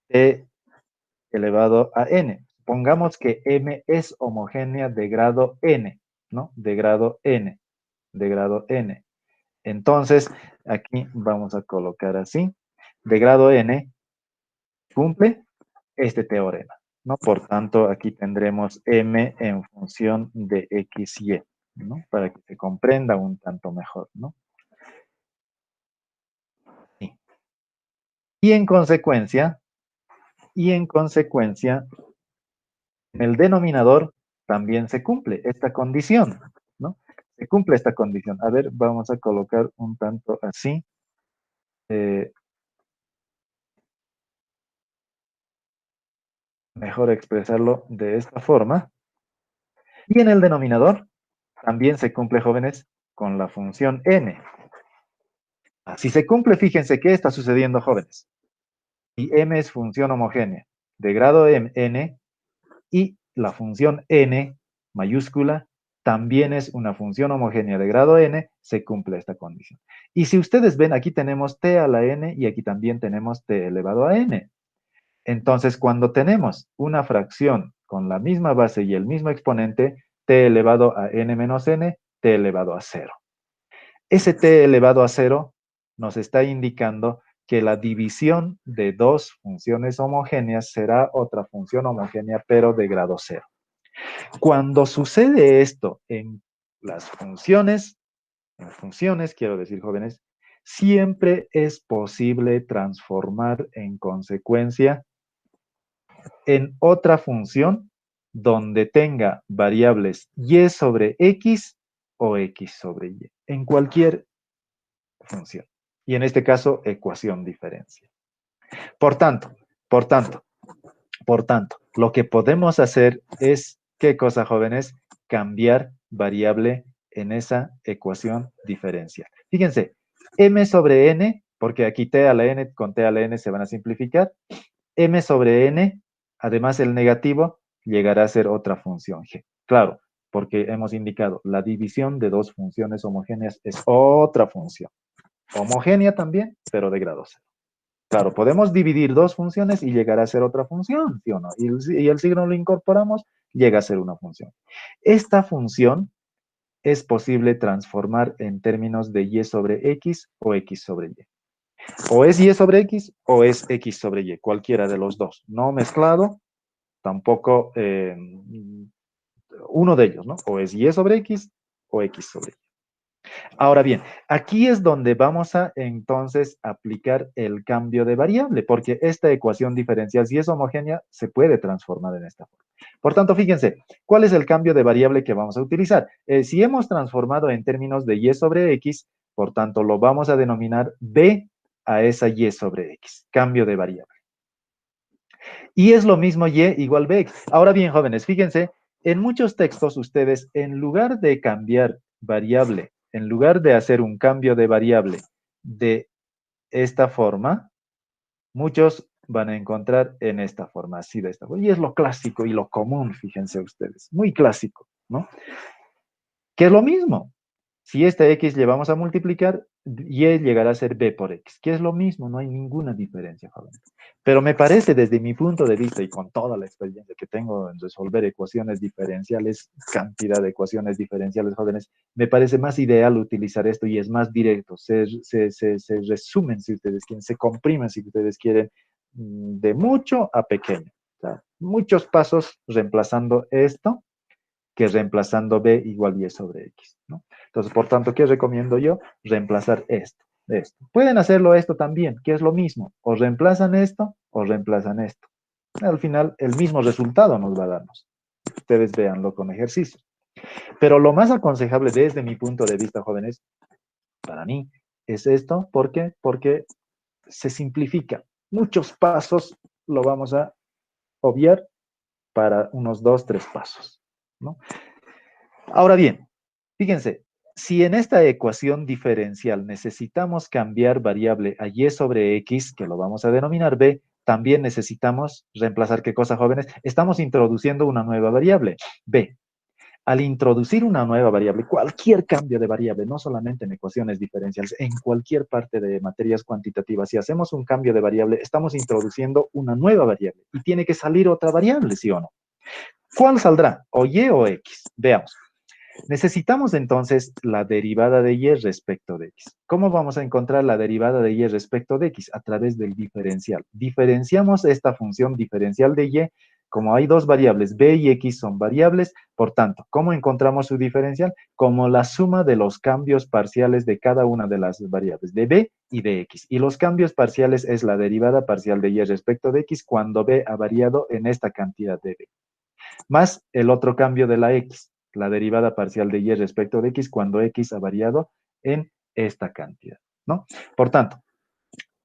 t elevado a n. Pongamos que m es homogénea de grado n, ¿no? De grado n, de grado n. Entonces, aquí vamos a colocar así. De grado n cumple este teorema, ¿no? Por tanto, aquí tendremos m en función de x, y, ¿no? Para que se comprenda un tanto mejor, ¿no? Sí. Y en consecuencia, en el denominador también se cumple esta condición, ¿no? Se cumple esta condición. A ver, vamos a colocar un tanto así. Mejor expresarlo de esta forma. Y en el denominador también se cumple, jóvenes, con la función n. Si se cumple, fíjense qué está sucediendo, jóvenes. Y m es función homogénea de grado n y la función n mayúscula también es una función homogénea de grado n, se cumple esta condición. Y si ustedes ven, aquí tenemos t a la n y aquí también tenemos t elevado a n. Entonces, cuando tenemos una fracción con la misma base y el mismo exponente, t elevado a n menos n, t elevado a 0. Ese t elevado a 0 nos está indicando que la división de dos funciones homogéneas será otra función homogénea, pero de grado 0. Cuando sucede esto en las funciones, quiero decir, jóvenes, siempre es posible transformar en consecuencia en otra función donde tenga variables y sobre x o x sobre y, en cualquier función. Y en este caso, ecuación diferencial. Por tanto, por tanto, por tanto, lo que podemos hacer es, ¿qué cosa, jóvenes? Cambiar variable en esa ecuación diferencial. Fíjense, m sobre n, porque aquí t a la n con t a la n se van a simplificar, m sobre n, además el negativo, llegará a ser otra función g. Claro, porque hemos indicado, la división de dos funciones homogéneas es otra función. Homogénea también, pero de grado 0. Claro, podemos dividir dos funciones y llegar a ser otra función, ¿sí o no? Y el signo lo incorporamos, llega a ser una función. Esta función es posible transformar en términos de y sobre x o x sobre y. O es y sobre x o es x sobre y, cualquiera de los dos. No mezclado, tampoco uno de ellos, ¿no? O es y sobre x o x sobre y. Ahora bien, aquí es donde vamos a entonces aplicar el cambio de variable, porque esta ecuación diferencial, si es homogénea, se puede transformar en esta forma. Por tanto, fíjense, ¿cuál es el cambio de variable que vamos a utilizar? Si hemos transformado en términos de y sobre x, por tanto, lo vamos a denominar b a esa y sobre x, cambio de variable. Y es lo mismo y igual bx. Ahora bien, jóvenes, fíjense, en muchos textos ustedes, en lugar de cambiar variable, en lugar de hacer un cambio de variable de esta forma, muchos van a encontrar en esta forma, así de esta forma. Y es lo clásico y lo común, fíjense ustedes, muy clásico, ¿no? Que es lo mismo. Si esta x le vamos a multiplicar, y llegará a ser b por x, que es lo mismo, no hay ninguna diferencia, jóvenes. Pero me parece, desde mi punto de vista y con toda la experiencia que tengo en resolver ecuaciones diferenciales, cantidad de ecuaciones diferenciales, jóvenes, me parece más ideal utilizar esto y es más directo. Se resumen, si ustedes quieren, se comprimen, si ustedes quieren, de mucho a pequeño. O sea, muchos pasos reemplazando esto que reemplazando b igual y sobre x, ¿no? Entonces, por tanto, ¿qué recomiendo yo? Reemplazar esto. Pueden hacerlo esto también, que es lo mismo. O reemplazan esto o reemplazan esto. Al final, el mismo resultado nos va a darnos. Ustedes véanlo con ejercicio. Pero lo más aconsejable desde mi punto de vista, jóvenes, para mí, es esto. ¿Por qué? Porque se simplifica. Muchos pasos lo vamos a obviar para unos 2, 3 pasos, ¿no? Ahora bien, fíjense, si en esta ecuación diferencial necesitamos cambiar variable a y sobre x, que lo vamos a denominar b, también necesitamos reemplazar ¿qué cosa, jóvenes? Estamos introduciendo una nueva variable, b. Al introducir una nueva variable, cualquier cambio de variable, no solamente en ecuaciones diferenciales, en cualquier parte de materias cuantitativas, si hacemos un cambio de variable, estamos introduciendo una nueva variable y tiene que salir otra variable, ¿sí o no? ¿Cuál saldrá? ¿O y o x? Veamos. Necesitamos entonces la derivada de y respecto de x. ¿Cómo vamos a encontrar la derivada de y respecto de x? A través del diferencial. Diferenciamos esta función diferencial de y. Como hay dos variables, b y x son variables, por tanto, ¿cómo encontramos su diferencial? Como la suma de los cambios parciales de cada una de las variables, de b y de x. Y los cambios parciales es la derivada parcial de y respecto de x cuando b ha variado en esta cantidad de b. Más el otro cambio de la x, la derivada parcial de y respecto de x cuando x ha variado en esta cantidad, ¿no? Por tanto,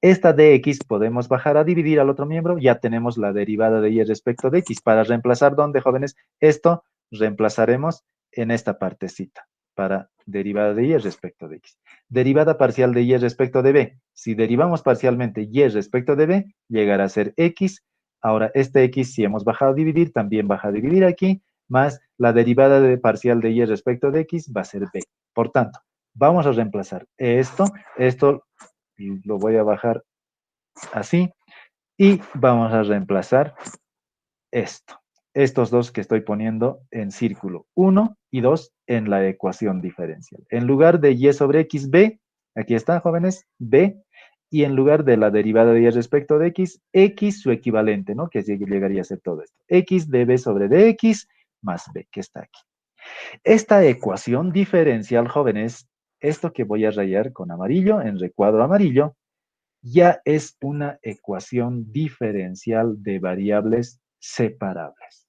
esta de x podemos bajar a dividir al otro miembro, ya tenemos la derivada de y respecto de x. Para reemplazar, ¿dónde, jóvenes? Esto reemplazaremos en esta partecita, para derivada de y respecto de x. Derivada parcial de y respecto de b. Si derivamos parcialmente y respecto de b, llegará a ser x. Ahora, este x, si hemos bajado a dividir, también baja a dividir aquí, más la derivada parcial de y respecto de x va a ser b. Por tanto, vamos a reemplazar esto lo voy a bajar así, y vamos a reemplazar esto. estos dos que estoy poniendo en círculo, 1 y 2 en la ecuación diferencial. En lugar de y sobre x, b, aquí está, jóvenes, b, y en lugar de la derivada de y respecto de x su equivalente, ¿no? Que llegaría a ser todo esto. X de b sobre dx más b, que está aquí. Esta ecuación diferencial, jóvenes, esto que voy a rayar con amarillo, en recuadro amarillo, ya es una ecuación diferencial de variables separables.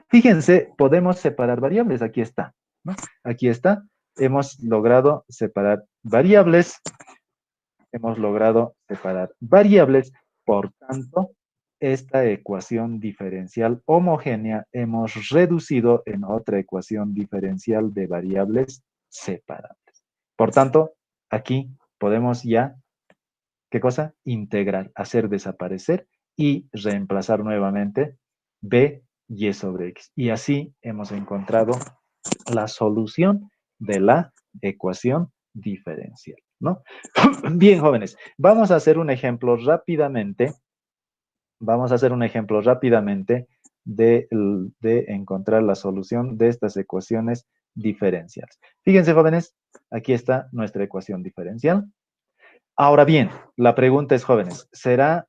Fíjense, podemos separar variables, aquí está, ¿no? Aquí está, hemos logrado separar variables, por tanto, esta ecuación diferencial homogénea hemos reducido en otra ecuación diferencial de variables separables. Por tanto, aquí podemos ya, ¿qué cosa? Integrar, hacer desaparecer y reemplazar nuevamente b y sobre x. Y así hemos encontrado la solución de la ecuación diferencial, ¿no? Bien, jóvenes, vamos a hacer un ejemplo rápidamente. De encontrar la solución de estas ecuaciones diferenciales. Fíjense, jóvenes, aquí está nuestra ecuación diferencial. Ahora bien, la pregunta es, jóvenes, ¿será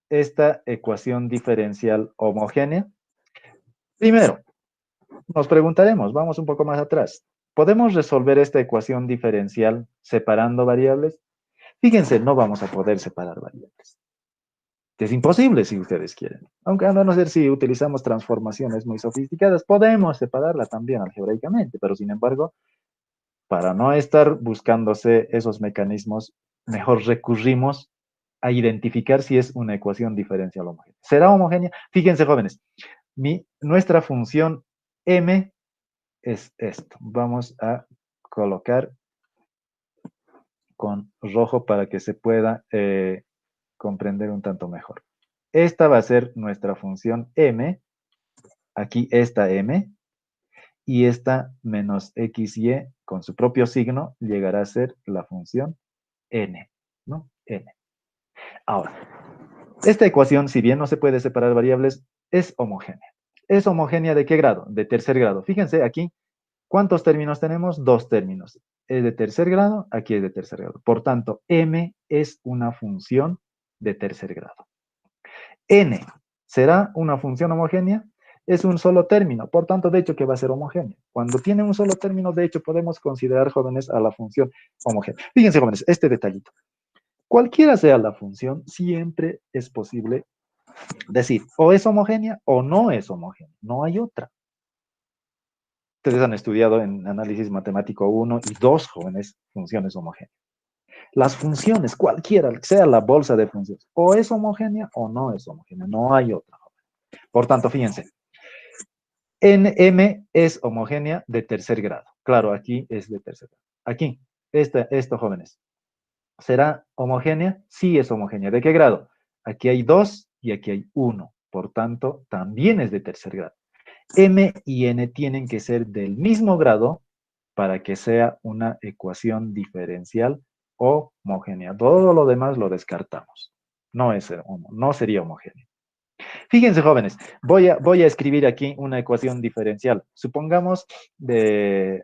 esta ecuación diferencial homogénea? Primero, nos preguntaremos, vamos un poco más atrás. ¿Podemos resolver esta ecuación diferencial separando variables? Fíjense, no vamos a poder separar variables. Es imposible si ustedes quieren. Aunque a no ser si utilizamos transformaciones muy sofisticadas, podemos separarla también algebraicamente, pero sin embargo, para no estar buscándose esos mecanismos, mejor recurrimos a identificar si es una ecuación diferencial homogénea. ¿Será homogénea? Fíjense, jóvenes, nuestra función m es esto. Vamos a colocar con rojo para que se pueda comprender un tanto mejor. Esta va a ser nuestra función m, aquí esta m, y esta menos xy con su propio signo llegará a ser la función n, ¿no? N. Ahora, esta ecuación, si bien no se puede separar variables, es homogénea. ¿Es homogénea de qué grado? De tercer grado. Fíjense aquí, ¿cuántos términos tenemos? 2 términos. Es de tercer grado, aquí es de tercer grado. Por tanto, m es una función de tercer grado. N, ¿será una función homogénea? Es un solo término, por tanto, de hecho, que va a ser homogénea. Cuando tiene un solo término, de hecho, podemos considerar, jóvenes, a la función homogénea. Fíjense, jóvenes, este detallito. Cualquiera sea la función, siempre es posible decir o es homogénea o no es homogénea. No hay otra. Ustedes han estudiado en análisis matemático 1 y 2, jóvenes, funciones homogéneas. Las funciones, cualquiera, sea la bolsa de funciones, o es homogénea o no es homogénea. No hay otra. Por tanto, fíjense, NM es homogénea de tercer grado. Claro, aquí es de tercer grado. Aquí, esto, jóvenes. ¿Será homogénea? Sí es homogénea. ¿De qué grado? Aquí hay 2 y aquí hay 1. Por tanto, también es de tercer grado. M y N tienen que ser del mismo grado para que sea una ecuación diferencial homogénea. Todo lo demás lo descartamos. No sería homogénea. Fíjense, jóvenes, voy a escribir aquí una ecuación diferencial. Supongamos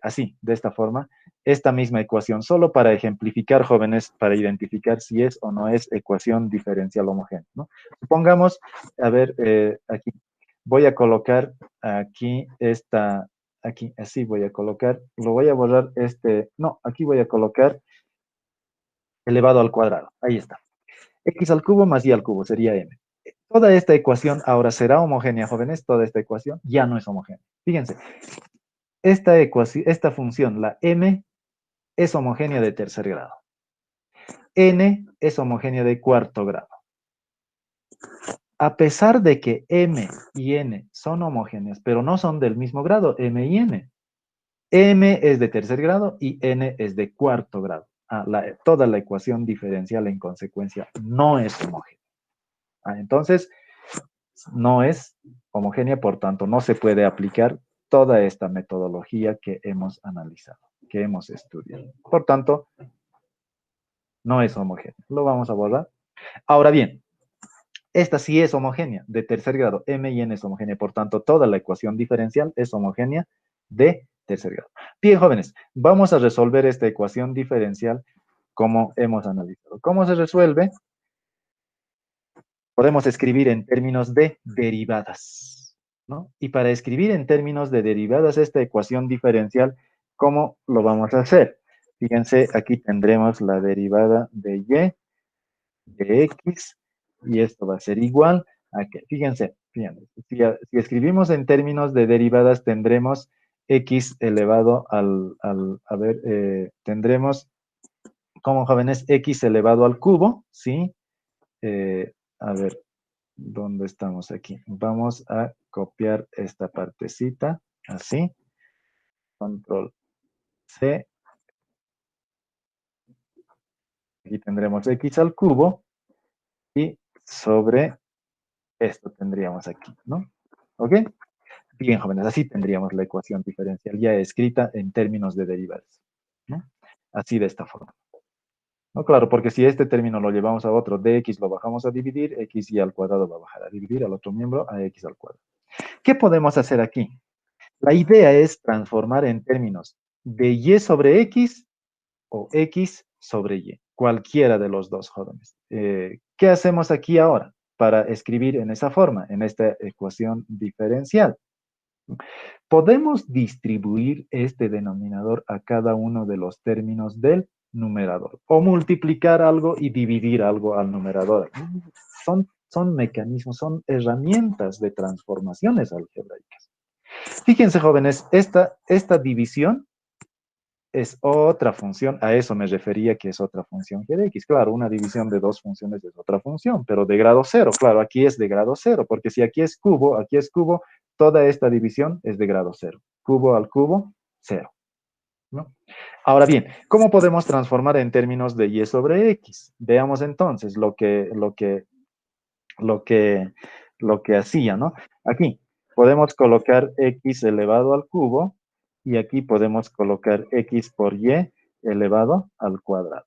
así, de esta forma, esta misma ecuación, solo para ejemplificar, jóvenes, para identificar si es o no es ecuación diferencial homogénea, ¿no? Supongamos, a ver, aquí, voy a colocar aquí aquí, así voy a colocar, lo voy a borrar no, aquí voy a colocar elevado al cuadrado, ahí está. X al cubo más y al cubo sería m. Toda esta ecuación ahora será homogénea, jóvenes. Toda esta ecuación ya no es homogénea. Fíjense, esta función, la m, es homogénea de tercer grado. N es homogénea de cuarto grado. A pesar de que m y n son homogéneas, pero no son del mismo grado, m y n. M es de tercer grado y n es de cuarto grado. Toda la ecuación diferencial en consecuencia no es homogénea. Entonces, no es homogénea, por tanto, no se puede aplicar toda esta metodología que hemos analizado, que hemos estudiado. Por tanto, no es homogénea. Lo vamos a borrar. Ahora bien, Esta sí es homogénea, de tercer grado. M y N es homogénea. Por tanto, toda la ecuación diferencial es homogénea de tercer grado. Bien, jóvenes, vamos a resolver esta ecuación diferencial como hemos analizado. ¿Cómo se resuelve? Podemos escribir en términos de derivadas, ¿no? Y para escribir en términos de derivadas esta ecuación diferencial, ¿cómo lo vamos a hacer? Fíjense, aquí tendremos la derivada de y de x, y esto va a ser igual a que, fíjense, si escribimos en términos de derivadas, tendremos x elevado a ver, tendremos como jóvenes x elevado al cubo, ¿sí? A ver, ¿dónde estamos aquí? Vamos a copiar esta partecita, así, control C, aquí tendremos x al cubo, y sobre esto tendríamos aquí, ¿no? ¿Ok? Bien, jóvenes, así tendríamos la ecuación diferencial ya escrita en términos de derivadas, ¿no? Así de esta forma. No, claro, porque si este término lo llevamos a otro, dx lo bajamos a dividir, x y al cuadrado va a bajar a dividir al otro miembro a x al cuadrado. ¿Qué podemos hacer aquí? La idea es transformar en términos de y sobre x o x sobre y, cualquiera de los dos, jóvenes. ¿Qué hacemos aquí ahora para escribir en esa forma, en esta ecuación diferencial? Podemos distribuir este denominador a cada uno de los términos del numerador o multiplicar algo y dividir algo al numerador. Son mecanismos, son herramientas de transformaciones algebraicas. Fíjense, jóvenes, esta división es otra función, a eso me refería que es otra función g de x. Claro, una división de dos funciones es otra función, pero de grado cero. Claro, aquí es de grado cero, porque si aquí es cubo, toda esta división es de grado cero. Cubo al cubo, cero, ¿no? Ahora bien, ¿cómo podemos transformar en términos de y sobre x? Veamos entonces lo que hacía, ¿no? Aquí podemos colocar x elevado al cubo y aquí podemos colocar x por y elevado al cuadrado.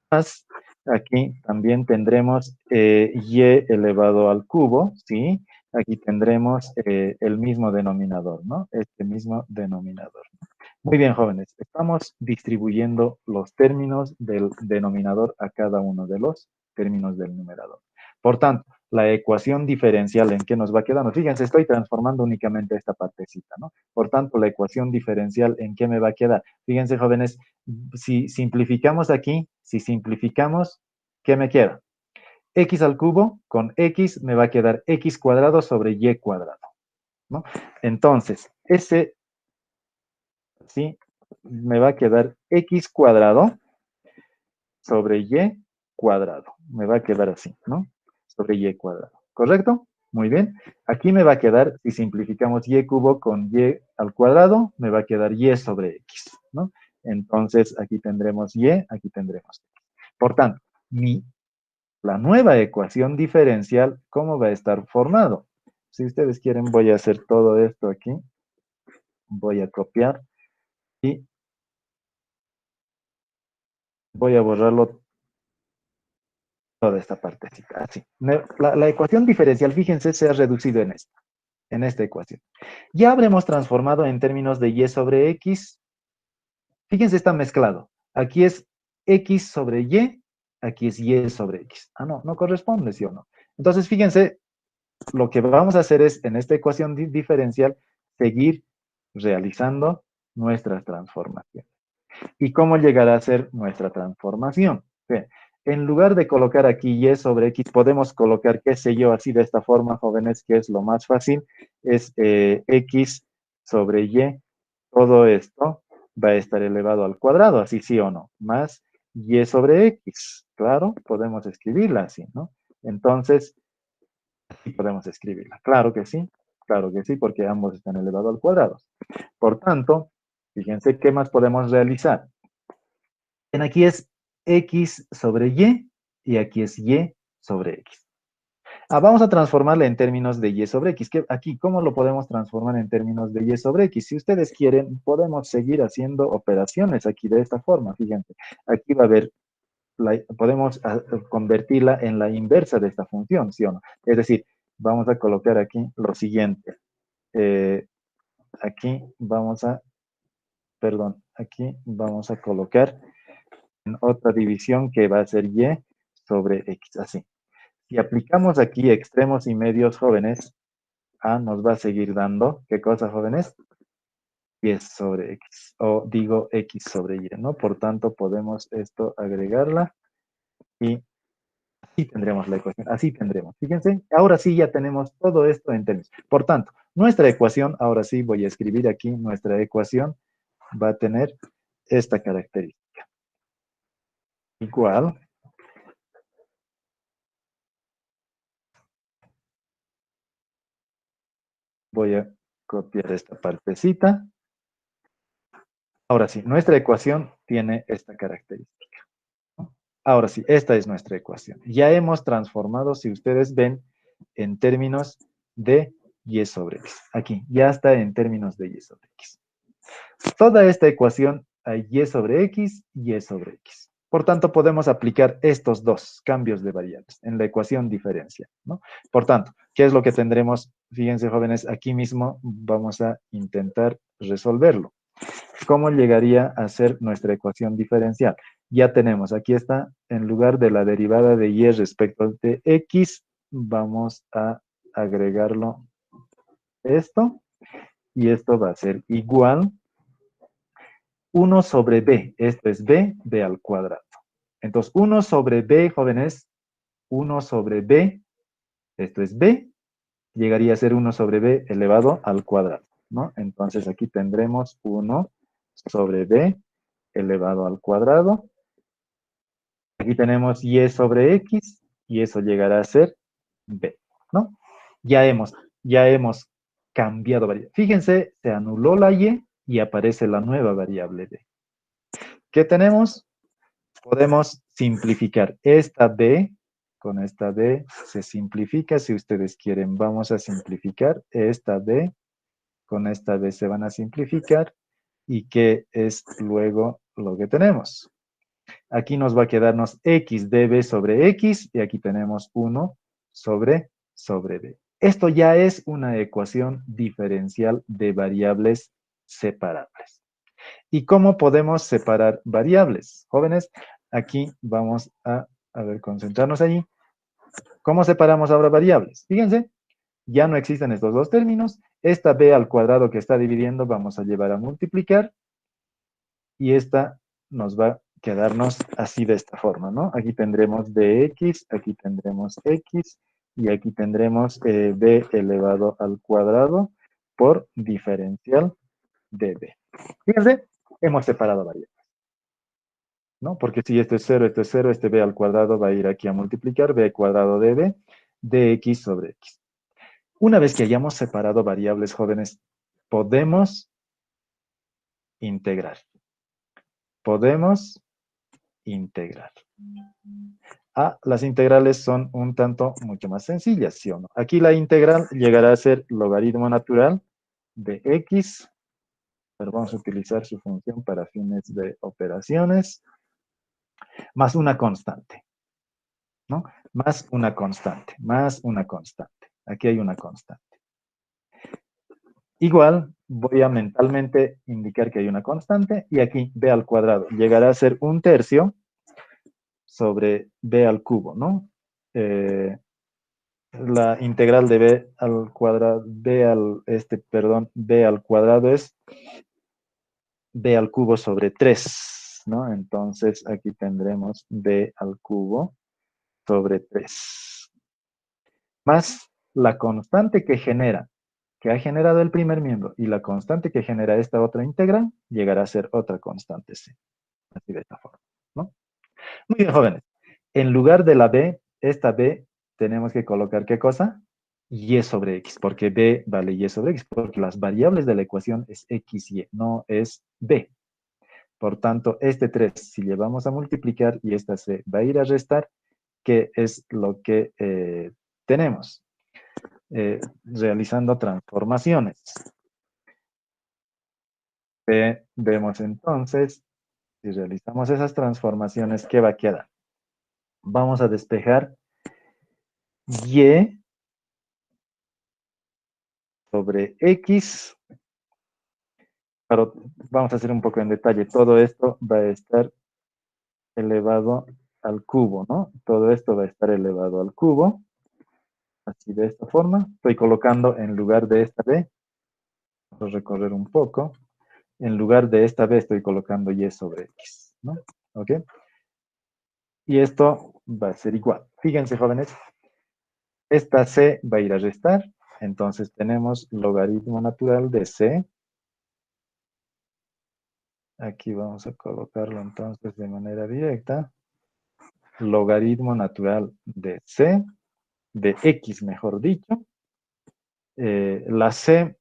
Más, aquí también tendremos y elevado al cubo, ¿sí? Aquí tendremos el mismo denominador, ¿no? Este mismo denominador. Muy bien, jóvenes. Estamos distribuyendo los términos del denominador a cada uno de los términos del numerador. Por tanto, la ecuación diferencial en qué nos va quedando. Fíjense, estoy transformando únicamente esta partecita, ¿no? Por tanto, la ecuación diferencial en qué me va a quedar. Fíjense, jóvenes, si simplificamos aquí, si simplificamos, ¿qué me queda? X al cubo con X me va a quedar X cuadrado sobre Y cuadrado, ¿no? Entonces, ¿sí? Me va a quedar X cuadrado sobre Y cuadrado. Me va a quedar así, ¿no? Sobre Y cuadrado. ¿Correcto? Muy bien. Aquí me va a quedar, si simplificamos Y cubo con Y al cuadrado, me va a quedar Y sobre X, ¿no? Entonces, aquí tendremos Y, aquí tendremos X. Por tanto, la nueva ecuación diferencial, ¿cómo va a estar formado? Si ustedes quieren, voy a hacer todo esto aquí. Voy a copiar y voy a borrarlo toda esta partecita, así. La ecuación diferencial, fíjense, se ha reducido en esta ecuación. Ya habremos transformado en términos de y sobre x. Fíjense, está mezclado. Aquí es x sobre y, aquí es y sobre x. Ah, no, no corresponde, ¿sí o no? Entonces, fíjense, lo que vamos a hacer es, en esta ecuación diferencial, seguir realizando nuestras transformaciones. ¿Y cómo llegará a ser nuestra transformación? Bien, en lugar de colocar aquí y sobre x, podemos colocar, qué sé yo, así de esta forma, jóvenes, que es lo más fácil, es x sobre y, todo esto va a estar elevado al cuadrado, así sí o no, más y sobre x, claro, podemos escribirla así, ¿no? Entonces, sí podemos escribirla, claro que sí, porque ambos están elevados al cuadrado. Por tanto, fíjense qué más podemos realizar. En aquí es x sobre y aquí es y sobre x. Vamos a transformarla en términos de y sobre x. Aquí, ¿cómo lo podemos transformar en términos de y sobre x? Si ustedes quieren, podemos seguir haciendo operaciones aquí de esta forma. Fíjense, aquí va a haber podemos convertirla en la inversa de esta función, ¿sí o no? Es decir, vamos a colocar aquí lo siguiente. Aquí vamos a, perdón, aquí vamos a colocar en otra división que va a ser y sobre x, así. Si aplicamos aquí extremos y medios jóvenes, A nos va a seguir dando, ¿qué cosa, jóvenes? Y sobre x, o digo x sobre y, ¿no? Por tanto, podemos esto agregarla y así tendremos la ecuación, así tendremos. Fíjense, ahora sí ya tenemos todo esto en términos. Por tanto, nuestra ecuación, ahora sí voy a escribir aquí, nuestra ecuación va a tener esta característica. Igual, voy a copiar esta partecita. Ahora sí, nuestra ecuación tiene esta característica. Ahora sí, esta es nuestra ecuación. Ya hemos transformado, si ustedes ven, en términos de y sobre x. Aquí, ya está en términos de y sobre x. Toda esta ecuación hay y sobre x y y sobre x. Por tanto, podemos aplicar estos dos cambios de variables en la ecuación diferencial, ¿no? Por tanto, ¿qué es lo que tendremos? Fíjense, jóvenes, aquí mismo vamos a intentar resolverlo. ¿Cómo llegaría a ser nuestra ecuación diferencial? Ya tenemos, aquí está, en lugar de la derivada de y respecto de x, vamos a agregarlo esto, y esto va a ser igual 1 sobre b, esto es b al cuadrado. Entonces, 1 sobre b, jóvenes, 1 sobre b, esto es b, llegaría a ser 1 sobre b elevado al cuadrado, ¿no? Entonces, aquí tendremos 1 sobre b elevado al cuadrado. Aquí tenemos y sobre x, y eso llegará a ser b, ¿no? Ya hemos cambiado variable. Fíjense, se anuló la y aparece la nueva variable b. ¿Qué tenemos? Podemos simplificar esta b, con esta b se simplifica, si ustedes quieren, vamos a simplificar esta b, con esta b se van a simplificar, y ¿qué es luego lo que tenemos? Aquí nos va a quedarnos x db sobre x, y aquí tenemos 1 sobre b. Esto ya es una ecuación diferencial de variables separables. ¿Y cómo podemos separar variables? Jóvenes, aquí vamos a ver, concentrarnos allí. ¿Cómo separamos ahora variables? Fíjense, ya no existen estos dos términos. Esta b al cuadrado que está dividiendo vamos a llevar a multiplicar, y esta nos va a quedarnos así de esta forma, ¿no? Aquí tendremos dx, aquí tendremos x, y aquí tendremos b elevado al cuadrado por diferencial de b. Fíjense, hemos separado variables, ¿no? Porque si esto es 0, este b al cuadrado va a ir aquí a multiplicar, b cuadrado de b, dx sobre x. Una vez que hayamos separado variables, jóvenes, podemos integrar. Podemos integrar. Las integrales son un tanto mucho más sencillas, ¿sí o no? Aquí la integral llegará a ser logaritmo natural de x, pero vamos a utilizar su función para fines de operaciones, más una constante, ¿no? Más una constante, más una constante. Aquí hay una constante. Igual, voy a mentalmente indicar que hay una constante, y aquí b al cuadrado llegará a ser 1/3 sobre b al cubo, ¿no? La integral de b al cuadrado, b al cuadrado es b al cubo sobre 3, ¿no? Entonces, aquí tendremos b al cubo sobre 3. Más la constante que ha generado el primer miembro, y la constante que genera esta otra integral, llegará a ser otra constante c. Así de esta forma, ¿no? Muy bien, jóvenes. En lugar de la b, esta b, tenemos que colocar ¿qué cosa? Y sobre x, porque b vale y sobre x, porque las variables de la ecuación es x y, no es b. Por tanto, este 3, si le vamos a multiplicar y esta c va a ir a restar, ¿qué es lo que tenemos? Realizando transformaciones. Vemos entonces, si realizamos esas transformaciones, ¿qué va a quedar? vamos a despejar y sobre x. Pero vamos a hacer un poco en detalle. Todo esto va a estar elevado al cubo, ¿no? Todo esto va a estar elevado al cubo. Así de esta forma. Estoy colocando en lugar de esta b, vamos a recorrer un poco. En lugar de esta b estoy colocando y sobre x, ¿no? ¿Ok? Y esto va a ser igual. Fíjense, jóvenes, esta c va a ir a restar. Entonces tenemos logaritmo natural de c. Aquí vamos a colocarlo entonces de manera directa. Logaritmo natural de c, de x, mejor dicho. La c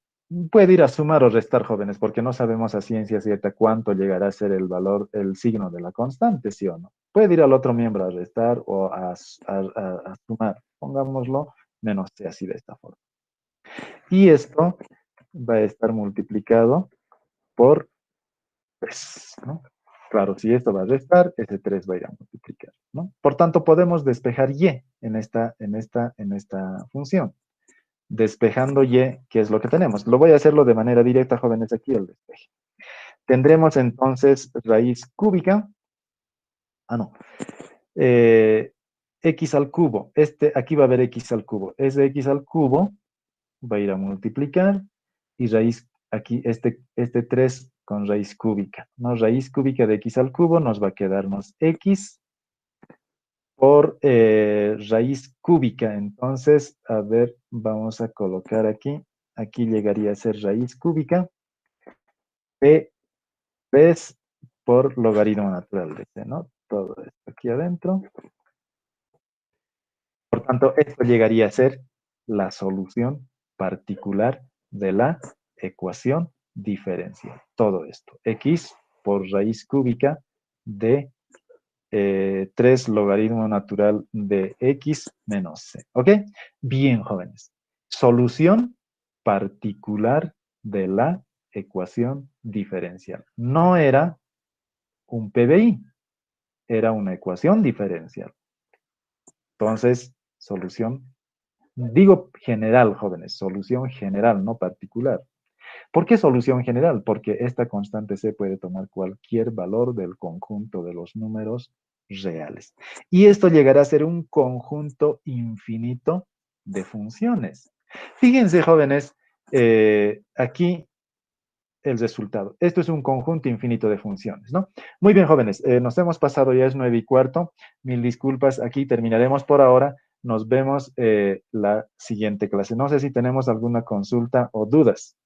puede ir a sumar o restar, jóvenes, porque no sabemos a ciencia cierta cuánto llegará a ser el valor, el signo de la constante, ¿sí o no? Puede ir al otro miembro a restar o a sumar. Pongámoslo menos c, así de esta forma. Y esto va a estar multiplicado por 3, ¿no? Claro, si esto va a restar, ese 3 va a ir a multiplicar, ¿no? Por tanto, podemos despejar y en esta función. Despejando y, ¿qué es lo que tenemos? Lo voy a hacerlo de manera directa, jóvenes, aquí el despeje. Tendremos entonces raíz cúbica. No. X al cubo. Aquí va a haber x al cubo. Ese x al cubo va a ir a multiplicar y raíz, aquí este 3 con raíz cúbica, ¿no? Raíz cúbica de x al cubo nos va a quedarnos x por raíz cúbica. Entonces, a ver, vamos a colocar aquí llegaría a ser raíz cúbica de vez por logaritmo natural de c, ¿no? Todo esto aquí adentro. Por tanto, esto llegaría a ser la solución particular de la ecuación diferencial. Todo esto. X por raíz cúbica de 3 logaritmo natural de x menos c. ¿Ok? Bien, jóvenes. Solución particular de la ecuación diferencial. No era un PBI, era una ecuación diferencial. Entonces, solución, digo general, jóvenes, solución general, no particular. ¿Por qué solución general? Porque esta constante C puede tomar cualquier valor del conjunto de los números reales. Y esto llegará a ser un conjunto infinito de funciones. Fíjense, jóvenes, aquí el resultado. Esto es un conjunto infinito de funciones, ¿no? Muy bien, jóvenes, nos hemos pasado, ya es 9:15. Mil disculpas, aquí terminaremos por ahora. Nos vemos la siguiente clase. No sé si tenemos alguna consulta o dudas.